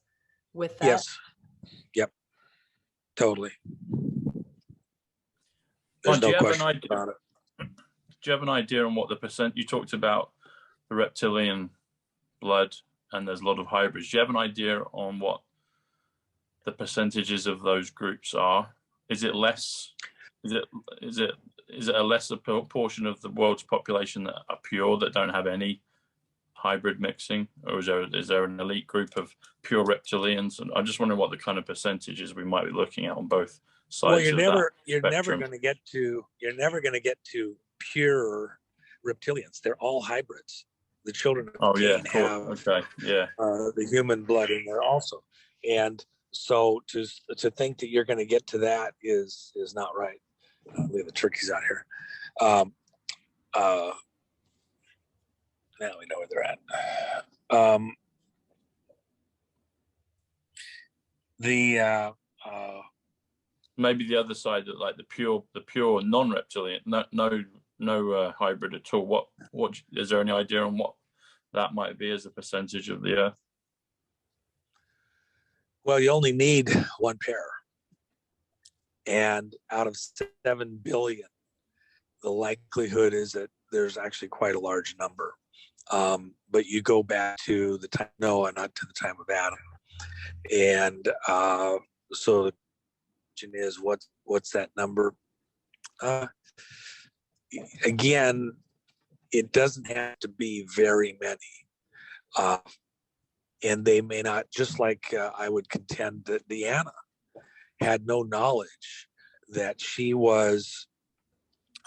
with that? Yes. Yep. Totally. There's no question about it. Do you have an idea on what the percent, you talked about the reptilian blood and there's a lot of hybrids. Do you have an idea on what the percentages of those groups are? Is it less? Is it a lesser portion of the world's population that are pure, that don't have any hybrid mixing, or is there an elite group of pure reptilians? And I'm just wondering what the kind of percentages we might be looking at on both sides. Well, you're never spectrum. going to get to pure reptilians. They're all hybrids. The children of Cain have the human blood in there also, and so to think that you're going to get to that is not right. Leave the turkeys out here. Now we know where they're at. Maybe the other side, that like the pure non-reptilian, no hybrid at all. What is there any idea on what that might be as a percentage of the Earth? Well, you only need one pair, and out of 7 billion, the likelihood is that there's actually quite a large number. But you go back to the time of Noah, not to the time of Adam, and so the question is, what's that number? Again, it doesn't have to be very many, and they may not. Just like I would contend that Deanna had no knowledge that she was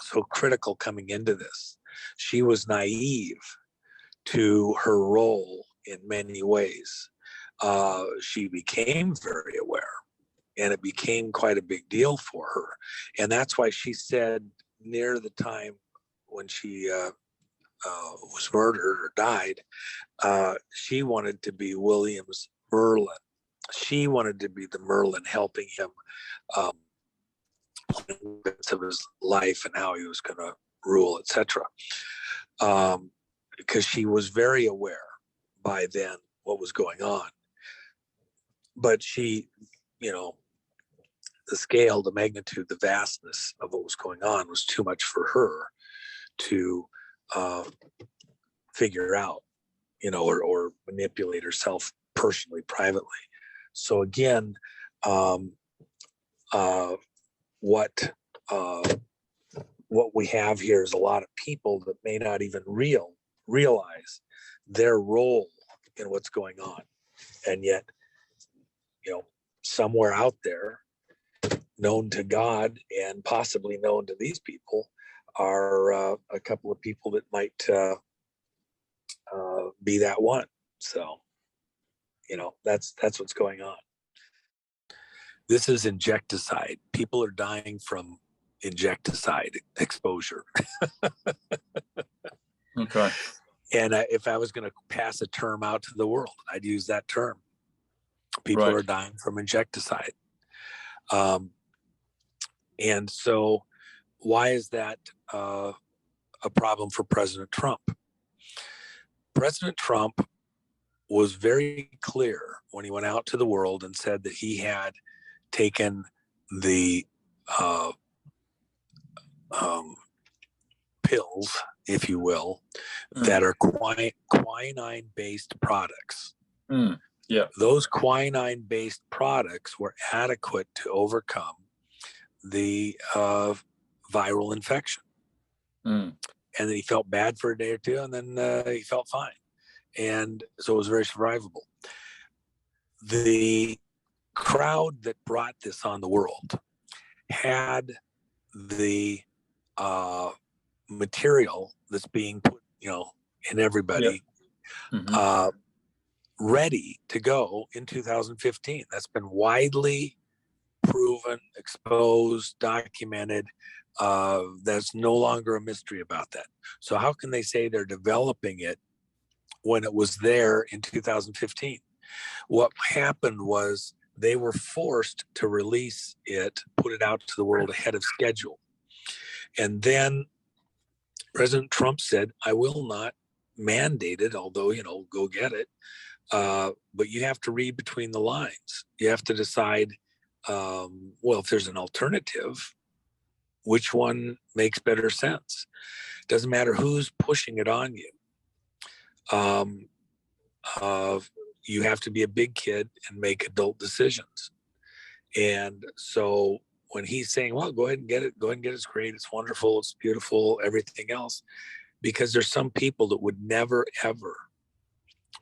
so critical coming into this. She was naive to her role in many ways. She became very aware, and it became quite a big deal for her. And that's why she said near the time when she was murdered or died, she wanted to be William's Merlin. She wanted to be the Merlin helping him of his life and how he was going to rule, etc. Because she was very aware by then what was going on. But she, the scale, the magnitude, the vastness of what was going on was too much for her to figure out, or manipulate herself personally, privately. So again, what we have here is a lot of people that may not even realize their role in what's going on, and yet, somewhere out there, known to God and possibly known to these people, are a couple of people that might be that one. So, that's what's going on. This is injecticide. People are dying from injecticide exposure. Okay. And if I was going to pass a term out to the world, I'd use that term. People Right. are dying from insecticide. And so why is that a problem for President Trump? President Trump was very clear when he went out to the world and said that he had taken the pills, if you will, that are quinine-based products. Yeah. Those quinine-based products were adequate to overcome the viral infection. And then he felt bad for a day or two, and then he felt fine. And so it was very survivable. The crowd that brought this on the world had the material that's being put, in everybody, ready to go in 2015. That's been widely proven, exposed, documented. There's no longer a mystery about that. So how can they say they're developing it when it was there in 2015? What happened was they were forced to release it, put it out to the world ahead of schedule. And then President Trump said, I will not mandate it, although, go get it. But you have to read between the lines. You have to decide, if there's an alternative, which one makes better sense? Doesn't matter who's pushing it on you. You have to be a big kid and make adult decisions. And so when he's saying, well, go ahead and get it. Go ahead and get it. It's great. It's wonderful. It's beautiful. Everything else. Because there's some people that would never, ever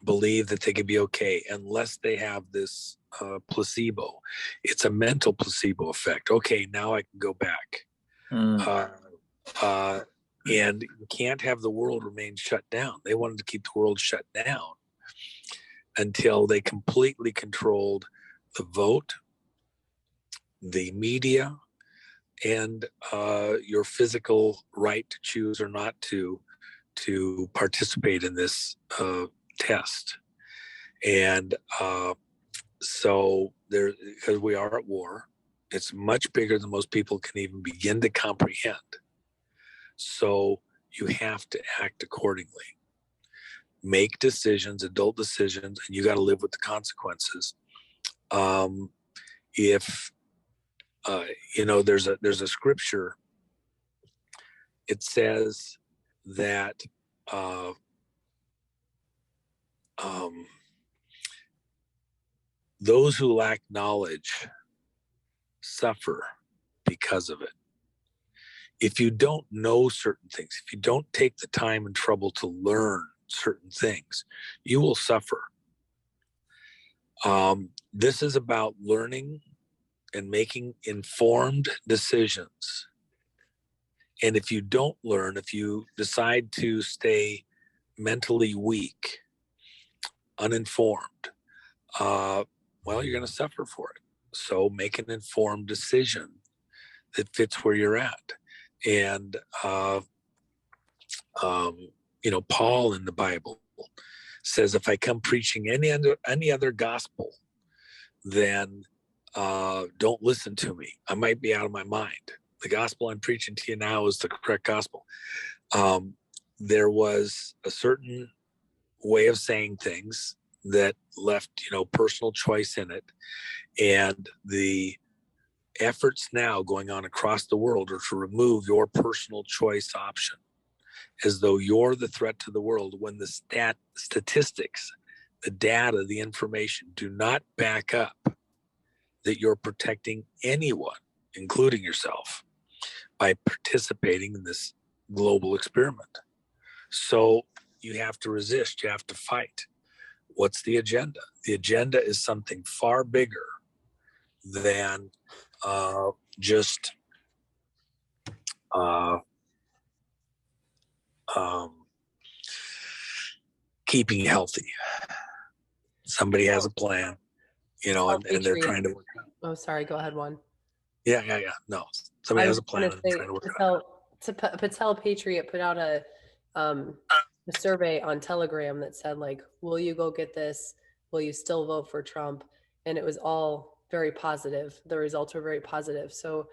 believe that they could be okay unless they have this placebo. It's a mental placebo effect. Okay, now I can go back. And you can't have the world remain shut down. They wanted to keep the world shut down until they completely controlled the vote, the media, and your physical right to choose or not to participate in this test. And so there, because we are at war, it's much bigger than most people can even begin to comprehend. So you have to act accordingly. Make decisions, adult decisions, and you got to live with the consequences. If there's a scripture, it says that those who lack knowledge suffer because of it. If you don't know certain things, if you don't take the time and trouble to learn certain things, you will suffer. This is about learning and making informed decisions. And if you don't learn, if you decide to stay mentally weak, uninformed, you're going to suffer for it. So make an informed decision that fits where you're at. And, Paul in the Bible says, if I come preaching any other gospel, then don't listen to me. I might be out of my mind. The gospel I'm preaching to you now is the correct gospel. There was a certain way of saying things that left, personal choice in it. And the efforts now going on across the world are to remove your personal choice option, as though you're the threat to the world, when the statistics, the data, the information do not back up that you're protecting anyone, including yourself, by participating in this global experiment. So you have to resist, you have to fight. What's the agenda? The agenda is something far bigger than just keeping you healthy. Somebody has a plan, and they're trying to work out. Oh, sorry. Go ahead, Juan. Yeah. No, somebody has a plan. And they're trying to work it out. Patel Patriot put out a a survey on Telegram that said, like, will you go get this? Will you still vote for Trump? And it was all very positive. The results were very positive. So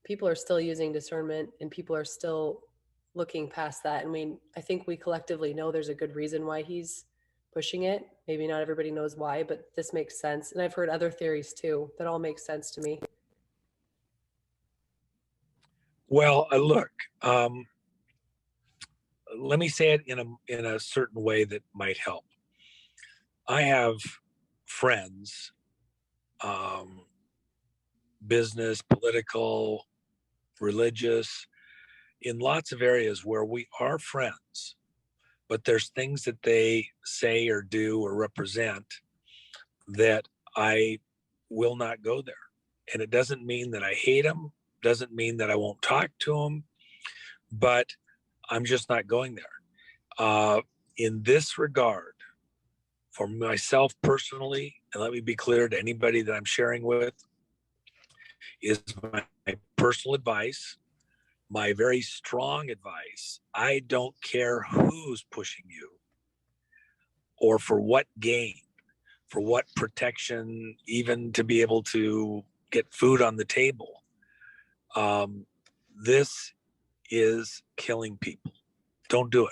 people are still using discernment, and people are still looking past that. And I think we collectively know there's a good reason why he's pushing it. Maybe not everybody knows why, but this makes sense. And I've heard other theories too that all make sense to me. Well, look, let me say it in a certain way that might help. I have friends, business, political, religious, in lots of areas where we are friends, but there's things that they say or do or represent that I will not go there. And it doesn't mean that I hate them, doesn't mean that I won't talk to them, but I'm just not going there. In this regard, for myself personally, and let me be clear to anybody that I'm sharing with, is my personal advice, my very strong advice. I don't care who's pushing you or for what gain, for what protection, even to be able to get food on the table. This is killing people. Don't do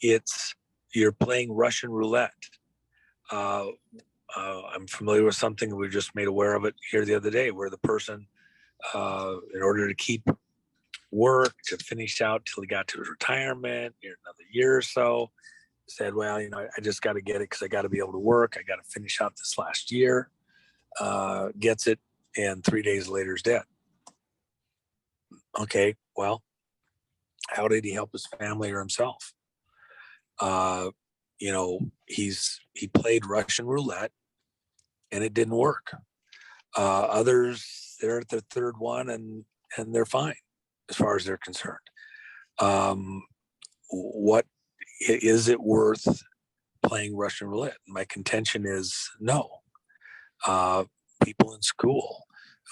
it. You're playing Russian roulette. I'm familiar with something, we were just made aware of it here the other day, where the person, in order to keep work, to finish out till he got to his retirement, another year or so, said, well, I just got to get it because I got to be able to work. I got to finish out this last year. Gets it, and 3 days later is dead. Okay, well, how did he help his family or himself? He played Russian roulette, and it didn't work. Others, they're at their third one, and they're fine as far as they're concerned. What is it worth playing Russian roulette? My contention is no. People in school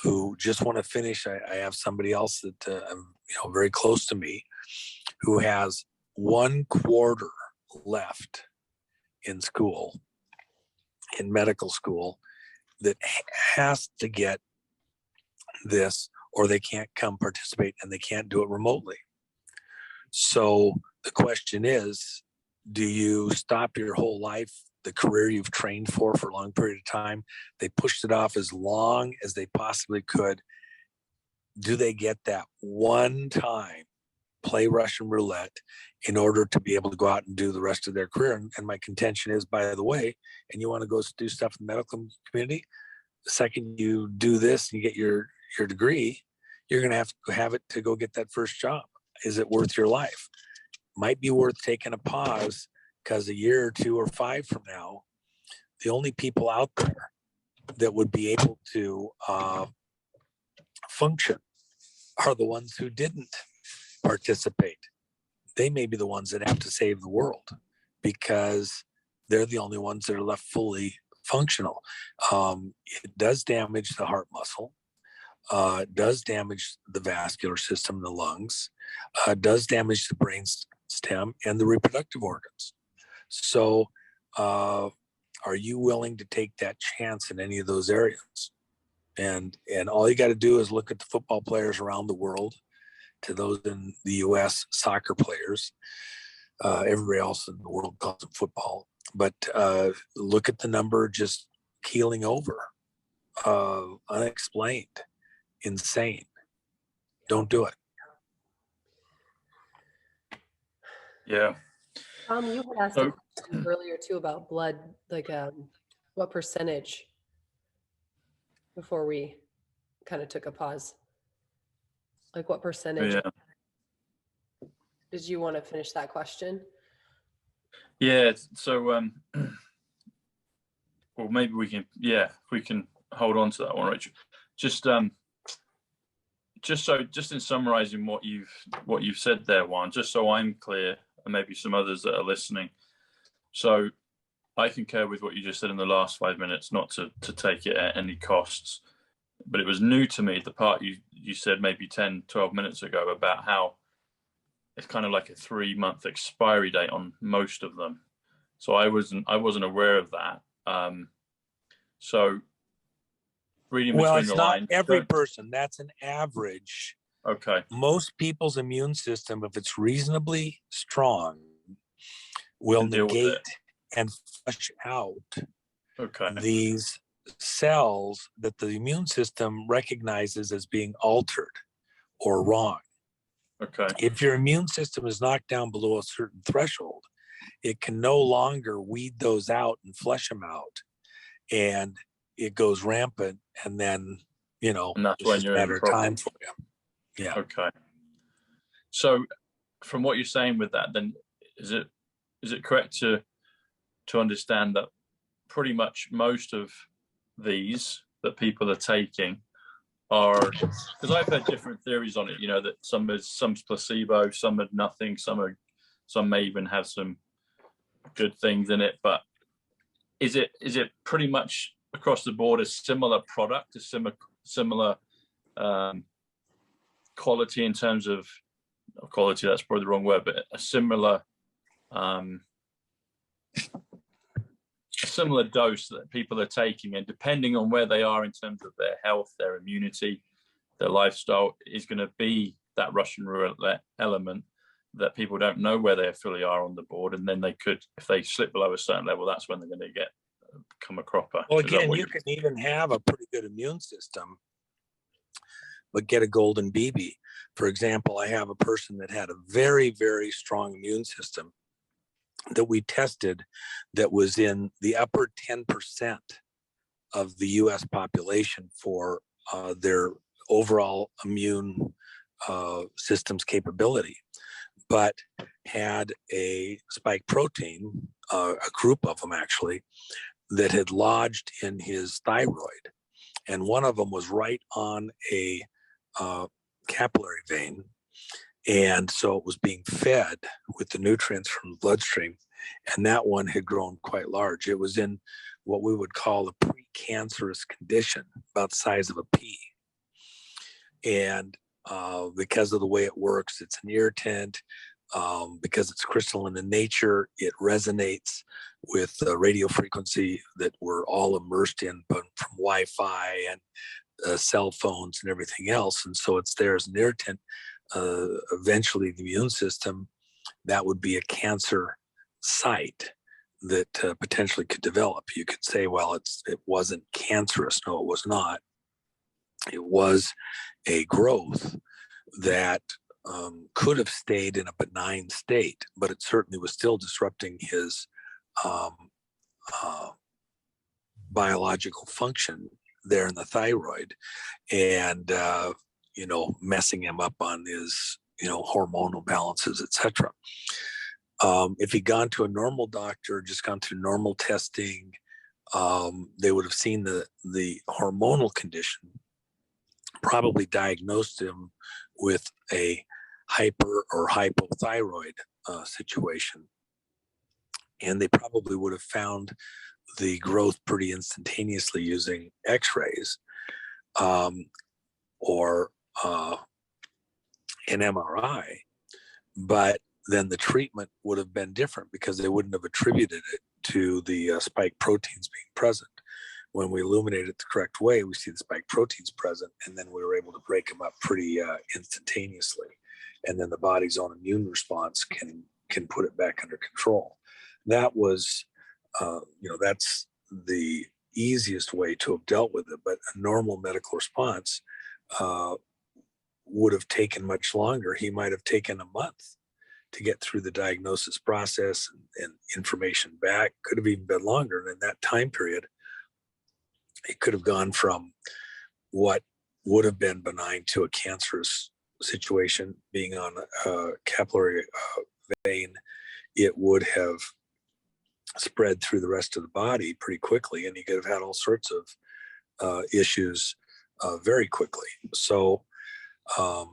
who just want to finish. I have somebody else that very close to me who has 1 quarter left in school, in medical school, that has to get this, or they can't come participate, and they can't do it remotely. So the question is, do you stop your whole life, the career you've trained for a long period of time? They pushed it off as long as they possibly could. Do they get that one time play Russian roulette in order to be able to go out and do the rest of their career? And my contention is, by the way, and you want to go do stuff in the medical community, the second you do this and you get your degree, you're going to have it to go get that first job. Is it worth your life? Might be worth taking a pause, because a year or 2 or 5 from now, the only people out there that would be able to function are the ones who didn't participate. They may be the ones that have to save the world, because they're the only ones that are left fully functional. It does damage the heart muscle. It does damage the vascular system, the lungs. Does damage the brain stem and the reproductive organs. So are you willing to take that chance in any of those areas? And all you got to do is look at the football players around the world, to those in the U.S., soccer players. Everybody else in the world calls them football. But look at the number just keeling over, unexplained, insane. Don't do it. Yeah. You had asked a question earlier too about blood, like what percentage, before we kind of took a pause. Like what percentage? Yeah. Did you want to finish that question? Yeah. So, well, maybe we can hold on to that one, Rachel. Just in summarizing what you've said there, Juan, just so I'm clear, and maybe some others that are listening. So I concur with what you just said in the last 5 minutes, not to take it at any costs. But it was new to me, the part you said maybe 10, 12 minutes ago about how it's kind of like a 3-month expiry date on most of them. So I wasn't aware of that. So reading Well, between it's the not lines. every person. That's an average. Okay. Most people's immune system, if it's reasonably strong, will Can deal with negate it. and flush out Okay. these cells that the immune system recognizes as being altered or wrong. Okay. If your immune system is knocked down below a certain threshold, it can no longer weed those out and flush them out, and it goes rampant, and then, you know, And that's it's when just a you're in matter of trouble. time for you. Yeah. Okay. So from what you're saying with that, then is it correct to understand that pretty much most of these that people are taking are, because I've heard different theories on it, you know, that some's placebo, some are nothing, some may even have some good things in it, but is it pretty much across the board a similar product, a similar quality in terms of quality, that's probably the wrong word, but a similar dose that people are taking, and depending on where they are in terms of their health, their immunity, their lifestyle, is going to be that Russian roulette element that people don't know where they fully are on the board, and then they could, if they slip below a certain level, that's when they're going to become a cropper. Well, again, you can even have a pretty good immune system, but get a golden BB. For example, I have a person that had a very, very strong immune system that we tested that was in the upper 10% of the US population for their overall immune system's capability, but had a spike protein, a group of them actually, that had lodged in his thyroid. And one of them was right on a capillary vein. And so it was being fed with the nutrients from the bloodstream. And that one had grown quite large. It was in what we would call a precancerous condition, about the size of a pea. And because of the way it works, it's an irritant. Because it's crystalline in nature, it resonates with the radio frequency that we're all immersed in, but from Wi-Fi and cell phones and everything else. And so it's there as an irritant. Eventually the immune system, that would be a cancer site that potentially could develop. You could say, well, it wasn't cancerous. No, it was not. It was a growth that could have stayed in a benign state, but it certainly was still disrupting his biological function there in the thyroid, and messing him up on his hormonal balances, etc. If he'd gone to a normal doctor, just gone through normal testing, they would have seen the hormonal condition, probably diagnosed him with a hyper or hypothyroid situation. And they probably would have found the growth pretty instantaneously using x-rays or an MRI. But then the treatment would have been different because they wouldn't have attributed it to the spike proteins being present. When we illuminate it the correct way, we see the spike proteins present, and then we were able to break them up pretty instantaneously. And then the body's own immune response can put it back under control. That was, that's the easiest way to have dealt with it. But a normal medical response would have taken much longer. He might have taken a month to get through the diagnosis process and information back. Could have even been longer. And in that time period, it could have gone from what would have been benign to a cancerous situation. Being on a capillary vein, it would have spread through the rest of the body pretty quickly, and you could have had all sorts of issues very quickly. So, a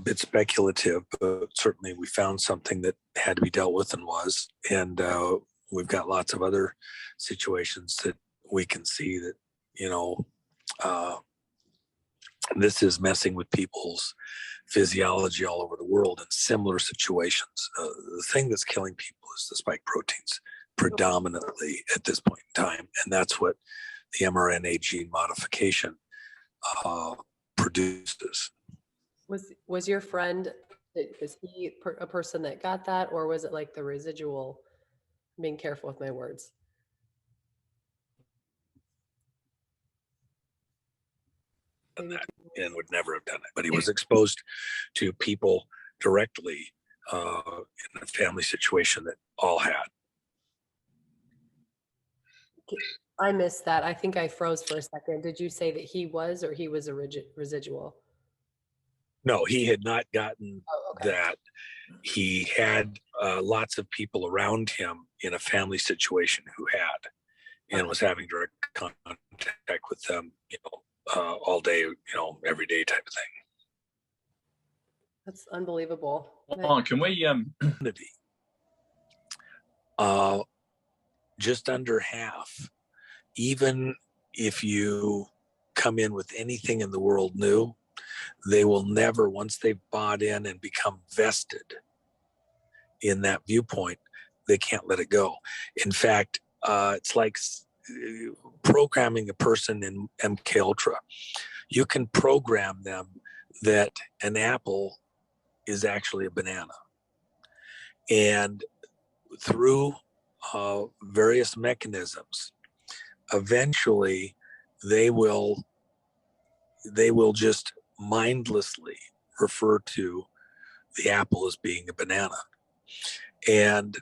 bit speculative, but certainly we found something that had to be dealt with and was. And we've got lots of other situations that we can see that, this is messing with people's physiology all over the world in similar situations. The thing that's killing people is the spike proteins predominantly at this point in time. And that's what the mRNA gene modification produces. Was your friend, was he a person that got that, or was it like the residual? I'm being careful with my words. And would never have done it, but he was exposed to people directly in a family situation that all had. I missed that. I think I froze for a second. Did you say that he was, or he was a residual? No, he had not gotten okay. that. He had lots of people around him in a family situation who had, and was having direct contact with them, all day, every day type of thing. That's unbelievable. Well, can we just under half, even if you come in with anything in the world new, they will never, once they've bought in and become vested in that viewpoint, they can't let it go. In fact, it's like programming a person in MK Ultra. You can program them that an apple is actually a banana. And through various mechanisms, eventually they will just mindlessly refer to the apple as being a banana. And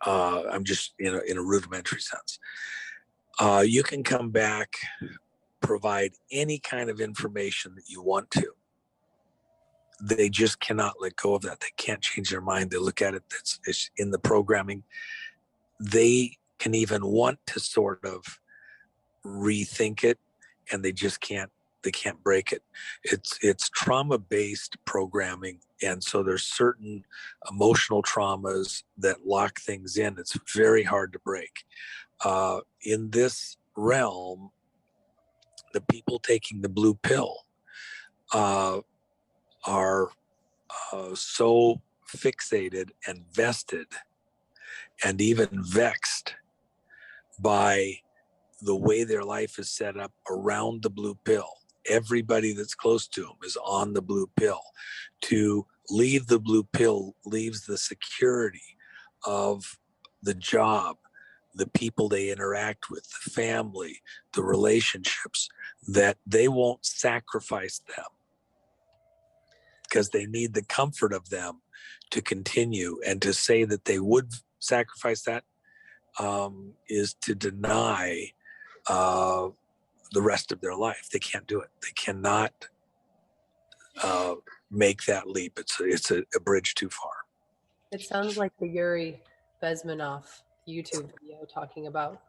I'm just in a rudimentary sense. You can come back, provide any kind of information that you want to. They just cannot let go of that. They can't change their mind. They look at it, it's in the programming. They can even want to sort of rethink it, and they just can't. They can't break it. It's trauma-based programming, and so there's certain emotional traumas that lock things in. It's very hard to break. In this realm, the people taking the blue pill are so fixated and vested and even vexed by the way their life is set up around the blue pill. Everybody that's close to them is on the blue pill. To leave the blue pill leaves the security of the job, the people they interact with, the family, the relationships, that they won't sacrifice them because they need the comfort of them to continue. And to say that they would sacrifice that is to deny the rest of their life. They can't do it. They cannot make that leap. It's a bridge too far. It sounds like the Yuri Bezmenov YouTube video talking about,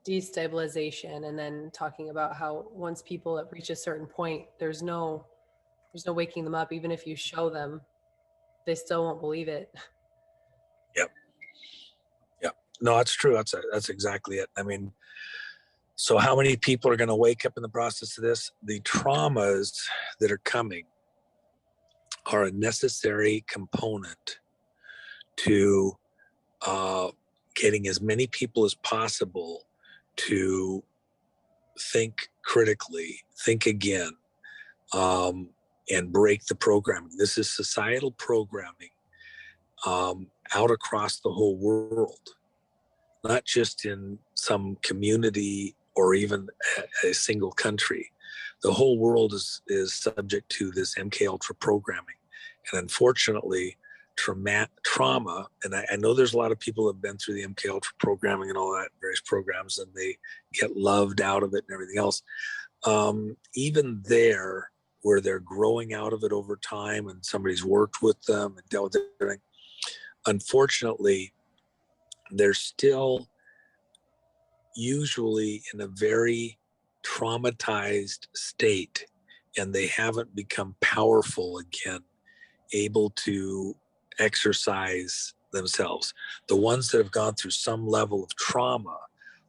destabilization, and then talking about how once people reach a certain point, there's no waking them up. Even if you show them, they still won't believe it. Yep. No, that's true. That's exactly it. I mean, so how many people are going to wake up in the process of this? The traumas that are coming are a necessary component to getting as many people as possible to think critically, think again, and break the programming. This is societal programming out across the whole world, not just in some community or even a single country. The whole world is subject to this MK Ultra programming. And unfortunately, trauma, and I know there's a lot of people that have been through the MK Ultra programming and all that, various programs, and they get loved out of it and everything else. Even there, where they're growing out of it over time and somebody's worked with them and dealt with everything, unfortunately, they're still usually in a very traumatized state, and they haven't become powerful again, able to exercise themselves. The ones that have gone through some level of trauma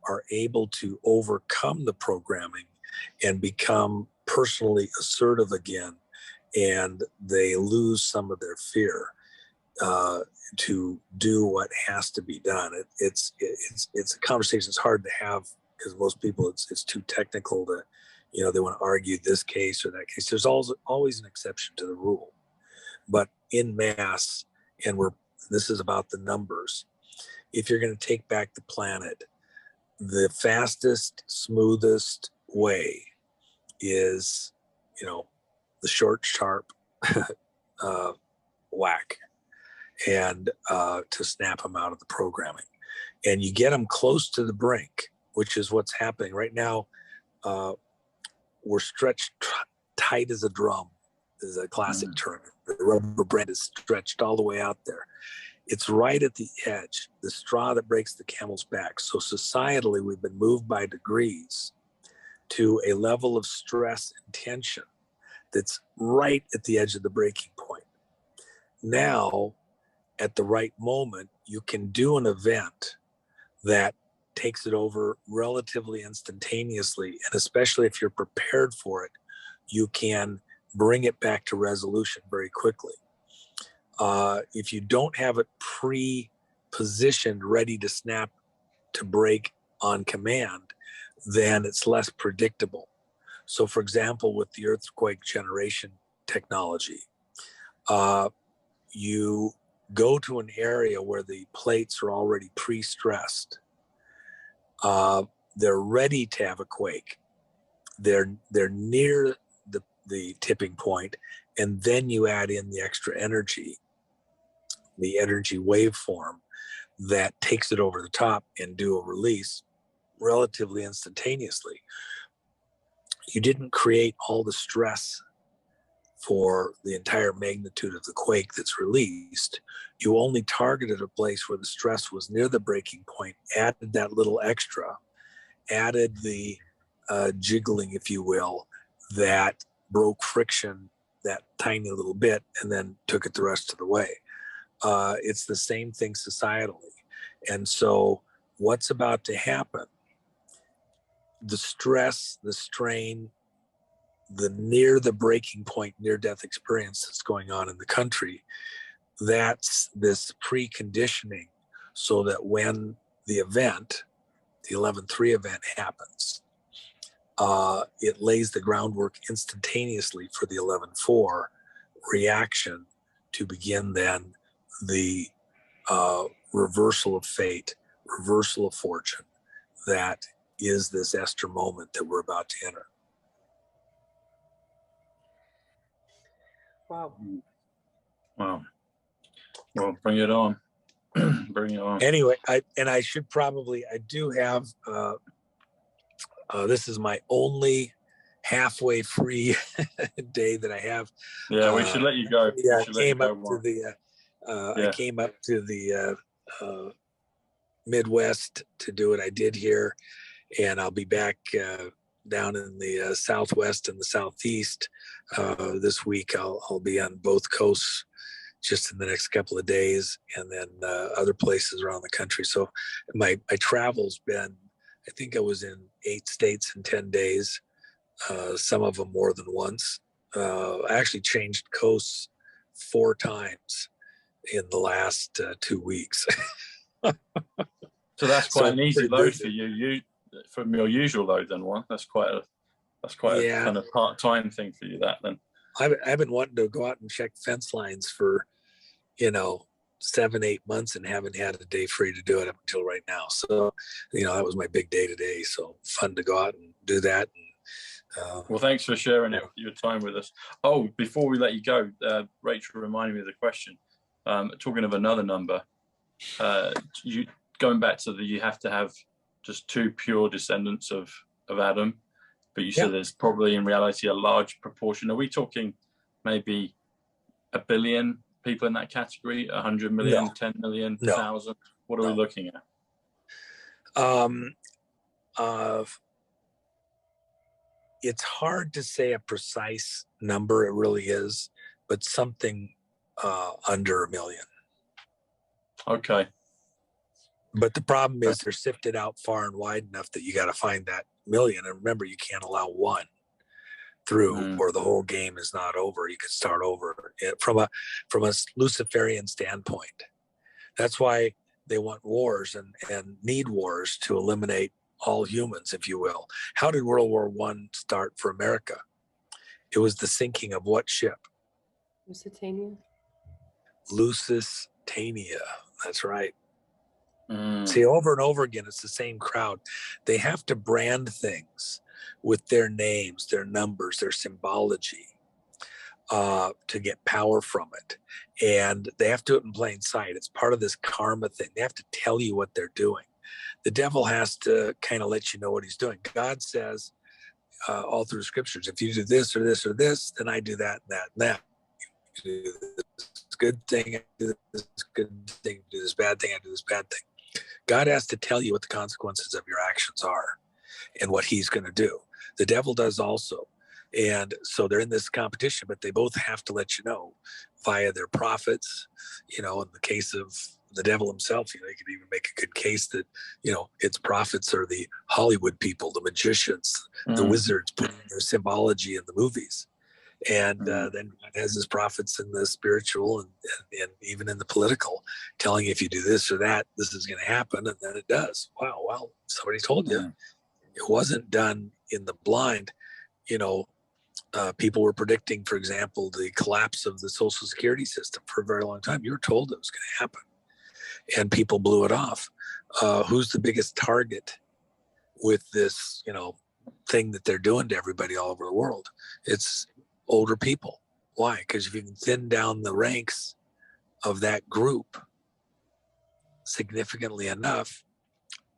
are able to overcome the programming and become personally assertive again, and they lose some of their fear to do what has to be done. It's a conversation that's hard to have because most people it's too technical to, they want to argue this case or that case. There's always an exception to the rule, but in mass, and this is about the numbers. If you're going to take back the planet, the fastest, smoothest way is, the short, sharp whack, and to snap them out of the programming. And you get them close to the brink, which is what's happening right now. We're stretched tight as a drum, is a classic term. The rubber band is stretched all the way out there. It's right at the edge, the straw that breaks the camel's back. So societally, we've been moved by degrees to a level of stress and tension that's right at the edge of the breaking point. Now, at the right moment, you can do an event that takes it over relatively instantaneously. And especially if you're prepared for it, you can bring it back to resolution very quickly. If you don't have it pre-positioned, ready to snap, to break on command, then it's less predictable. So for example, with the earthquake generation technology, you go to an area where the plates are already pre-stressed. They're ready to have a quake. They're near the tipping point, and then you add in the extra energy, the energy waveform that takes it over the top and do a release relatively instantaneously. You didn't create all the stress for the entire magnitude of the quake that's released. You only targeted a place where the stress was near the breaking point, added that little extra, added the jiggling, if you will, that broke friction that tiny little bit and then took it the rest of the way. It's the same thing societally. And so what's about to happen, the stress, the strain, the near the breaking point, near-death experience that's going on in the country, that's this preconditioning so that when the event, the 11.3 event happens, it lays the groundwork instantaneously for the 11.4 reaction to begin then the reversal of fate, reversal of fortune that is this Esther moment that we're about to enter. Wow. Wow. Well, bring it on. Bring it on. Anyway, I do have, this is my only halfway free day that I have. Yeah, we should let you go. Yeah, I came came up to the Midwest to do what I did here, and I'll be back down in the Southwest and the Southeast this week. I'll be on both coasts just in the next couple of days, and then other places around the country. So my travel's been, I think I was in 8 states in 10 days, some of them more than once. I actually changed coasts 4 times in the last 2 weeks. So that's quite an easy load for you. From your usual load, then one. That's quite a kind of part-time thing for you. That then. I've been wanting to go out and check fence lines for 7-8 months and haven't had a day free to do it up until right now. So that was my big day today. So fun to go out and do that. And, well, thanks for sharing your time with us. Oh, before we let you go, Rachel reminded me of the question. Talking of another number, going back to you have to have just 2 pure descendants of Adam, but you said there's probably in reality a large proportion. Are we talking maybe 1 billion people in that category, 100 million, 10 million, 1,000? What are we looking at? It's hard to say a precise number. It really is, but something under 1 million. Okay. But the problem is they're sifted out far and wide enough that you got to find that million. And remember, you can't allow one through, or the whole game is not over. You could start over from a Luciferian standpoint. That's why they want wars and need wars to eliminate all humans, if you will. How did World War I start for America? It was the sinking of what ship? Lusitania. Lusitania. That's right. See, over and over again, it's the same crowd. They have to brand things with their names, their numbers, their symbology to get power from it. And they have to do it in plain sight. It's part of this karma thing. They have to tell you what they're doing. The devil has to kind of let you know what he's doing. God says all through the scriptures, if you do this or this or this, then I do that and that and that. You do this good thing, I do this good thing, do this bad thing, I do this bad thing. God has to tell you what the consequences of your actions are and what he's going to do. The devil does also. And so they're in this competition, but they both have to let you know via their prophets. In the case of the devil himself, they could even make a good case that, its prophets are the Hollywood people, the magicians, the wizards putting their symbology in the movies. And then God has his prophets in the spiritual and even in the political, telling you if you do this or that, this is going to happen. And then it does. Wow, well, somebody told you. It wasn't done in the blind. People were predicting, for example, the collapse of the Social Security system for a very long time. You were told it was going to happen. And people blew it off. Who's the biggest target with this, thing that they're doing to everybody all over the world? It's older people. Why? Because if you can thin down the ranks of that group significantly enough,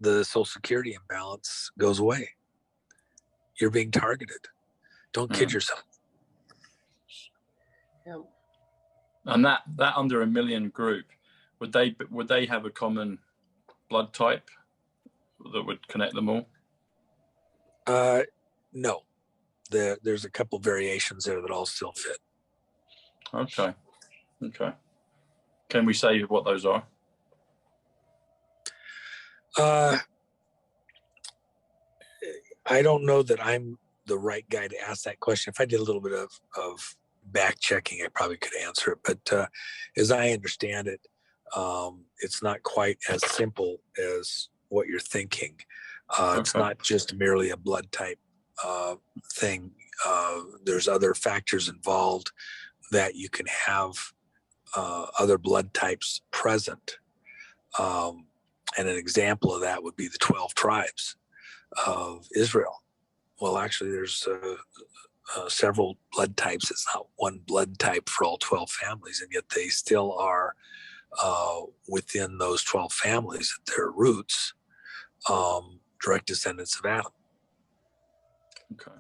the Social Security imbalance goes away. You're being targeted. Don't kid yourself. Yeah. And that under a million group, would they have a common blood type that would connect them all? No. There's a couple variations there that all still fit. Okay. Can we say what those are? I don't know that I'm the right guy to ask that question. If I did a little bit of back checking, I probably could answer it. But as I understand it, it's not quite as simple as what you're thinking. It's not just merely a blood type thing. There's other factors involved that you can have other blood types present. And an example of that would be the 12 tribes of Israel. Well, actually, there's several blood types. It's not one blood type for all 12 families, and yet they still are within those 12 families at their roots, direct descendants of Adam. Okay.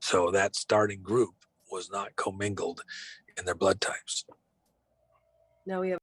So that starting group was not commingled in their blood types. Now we have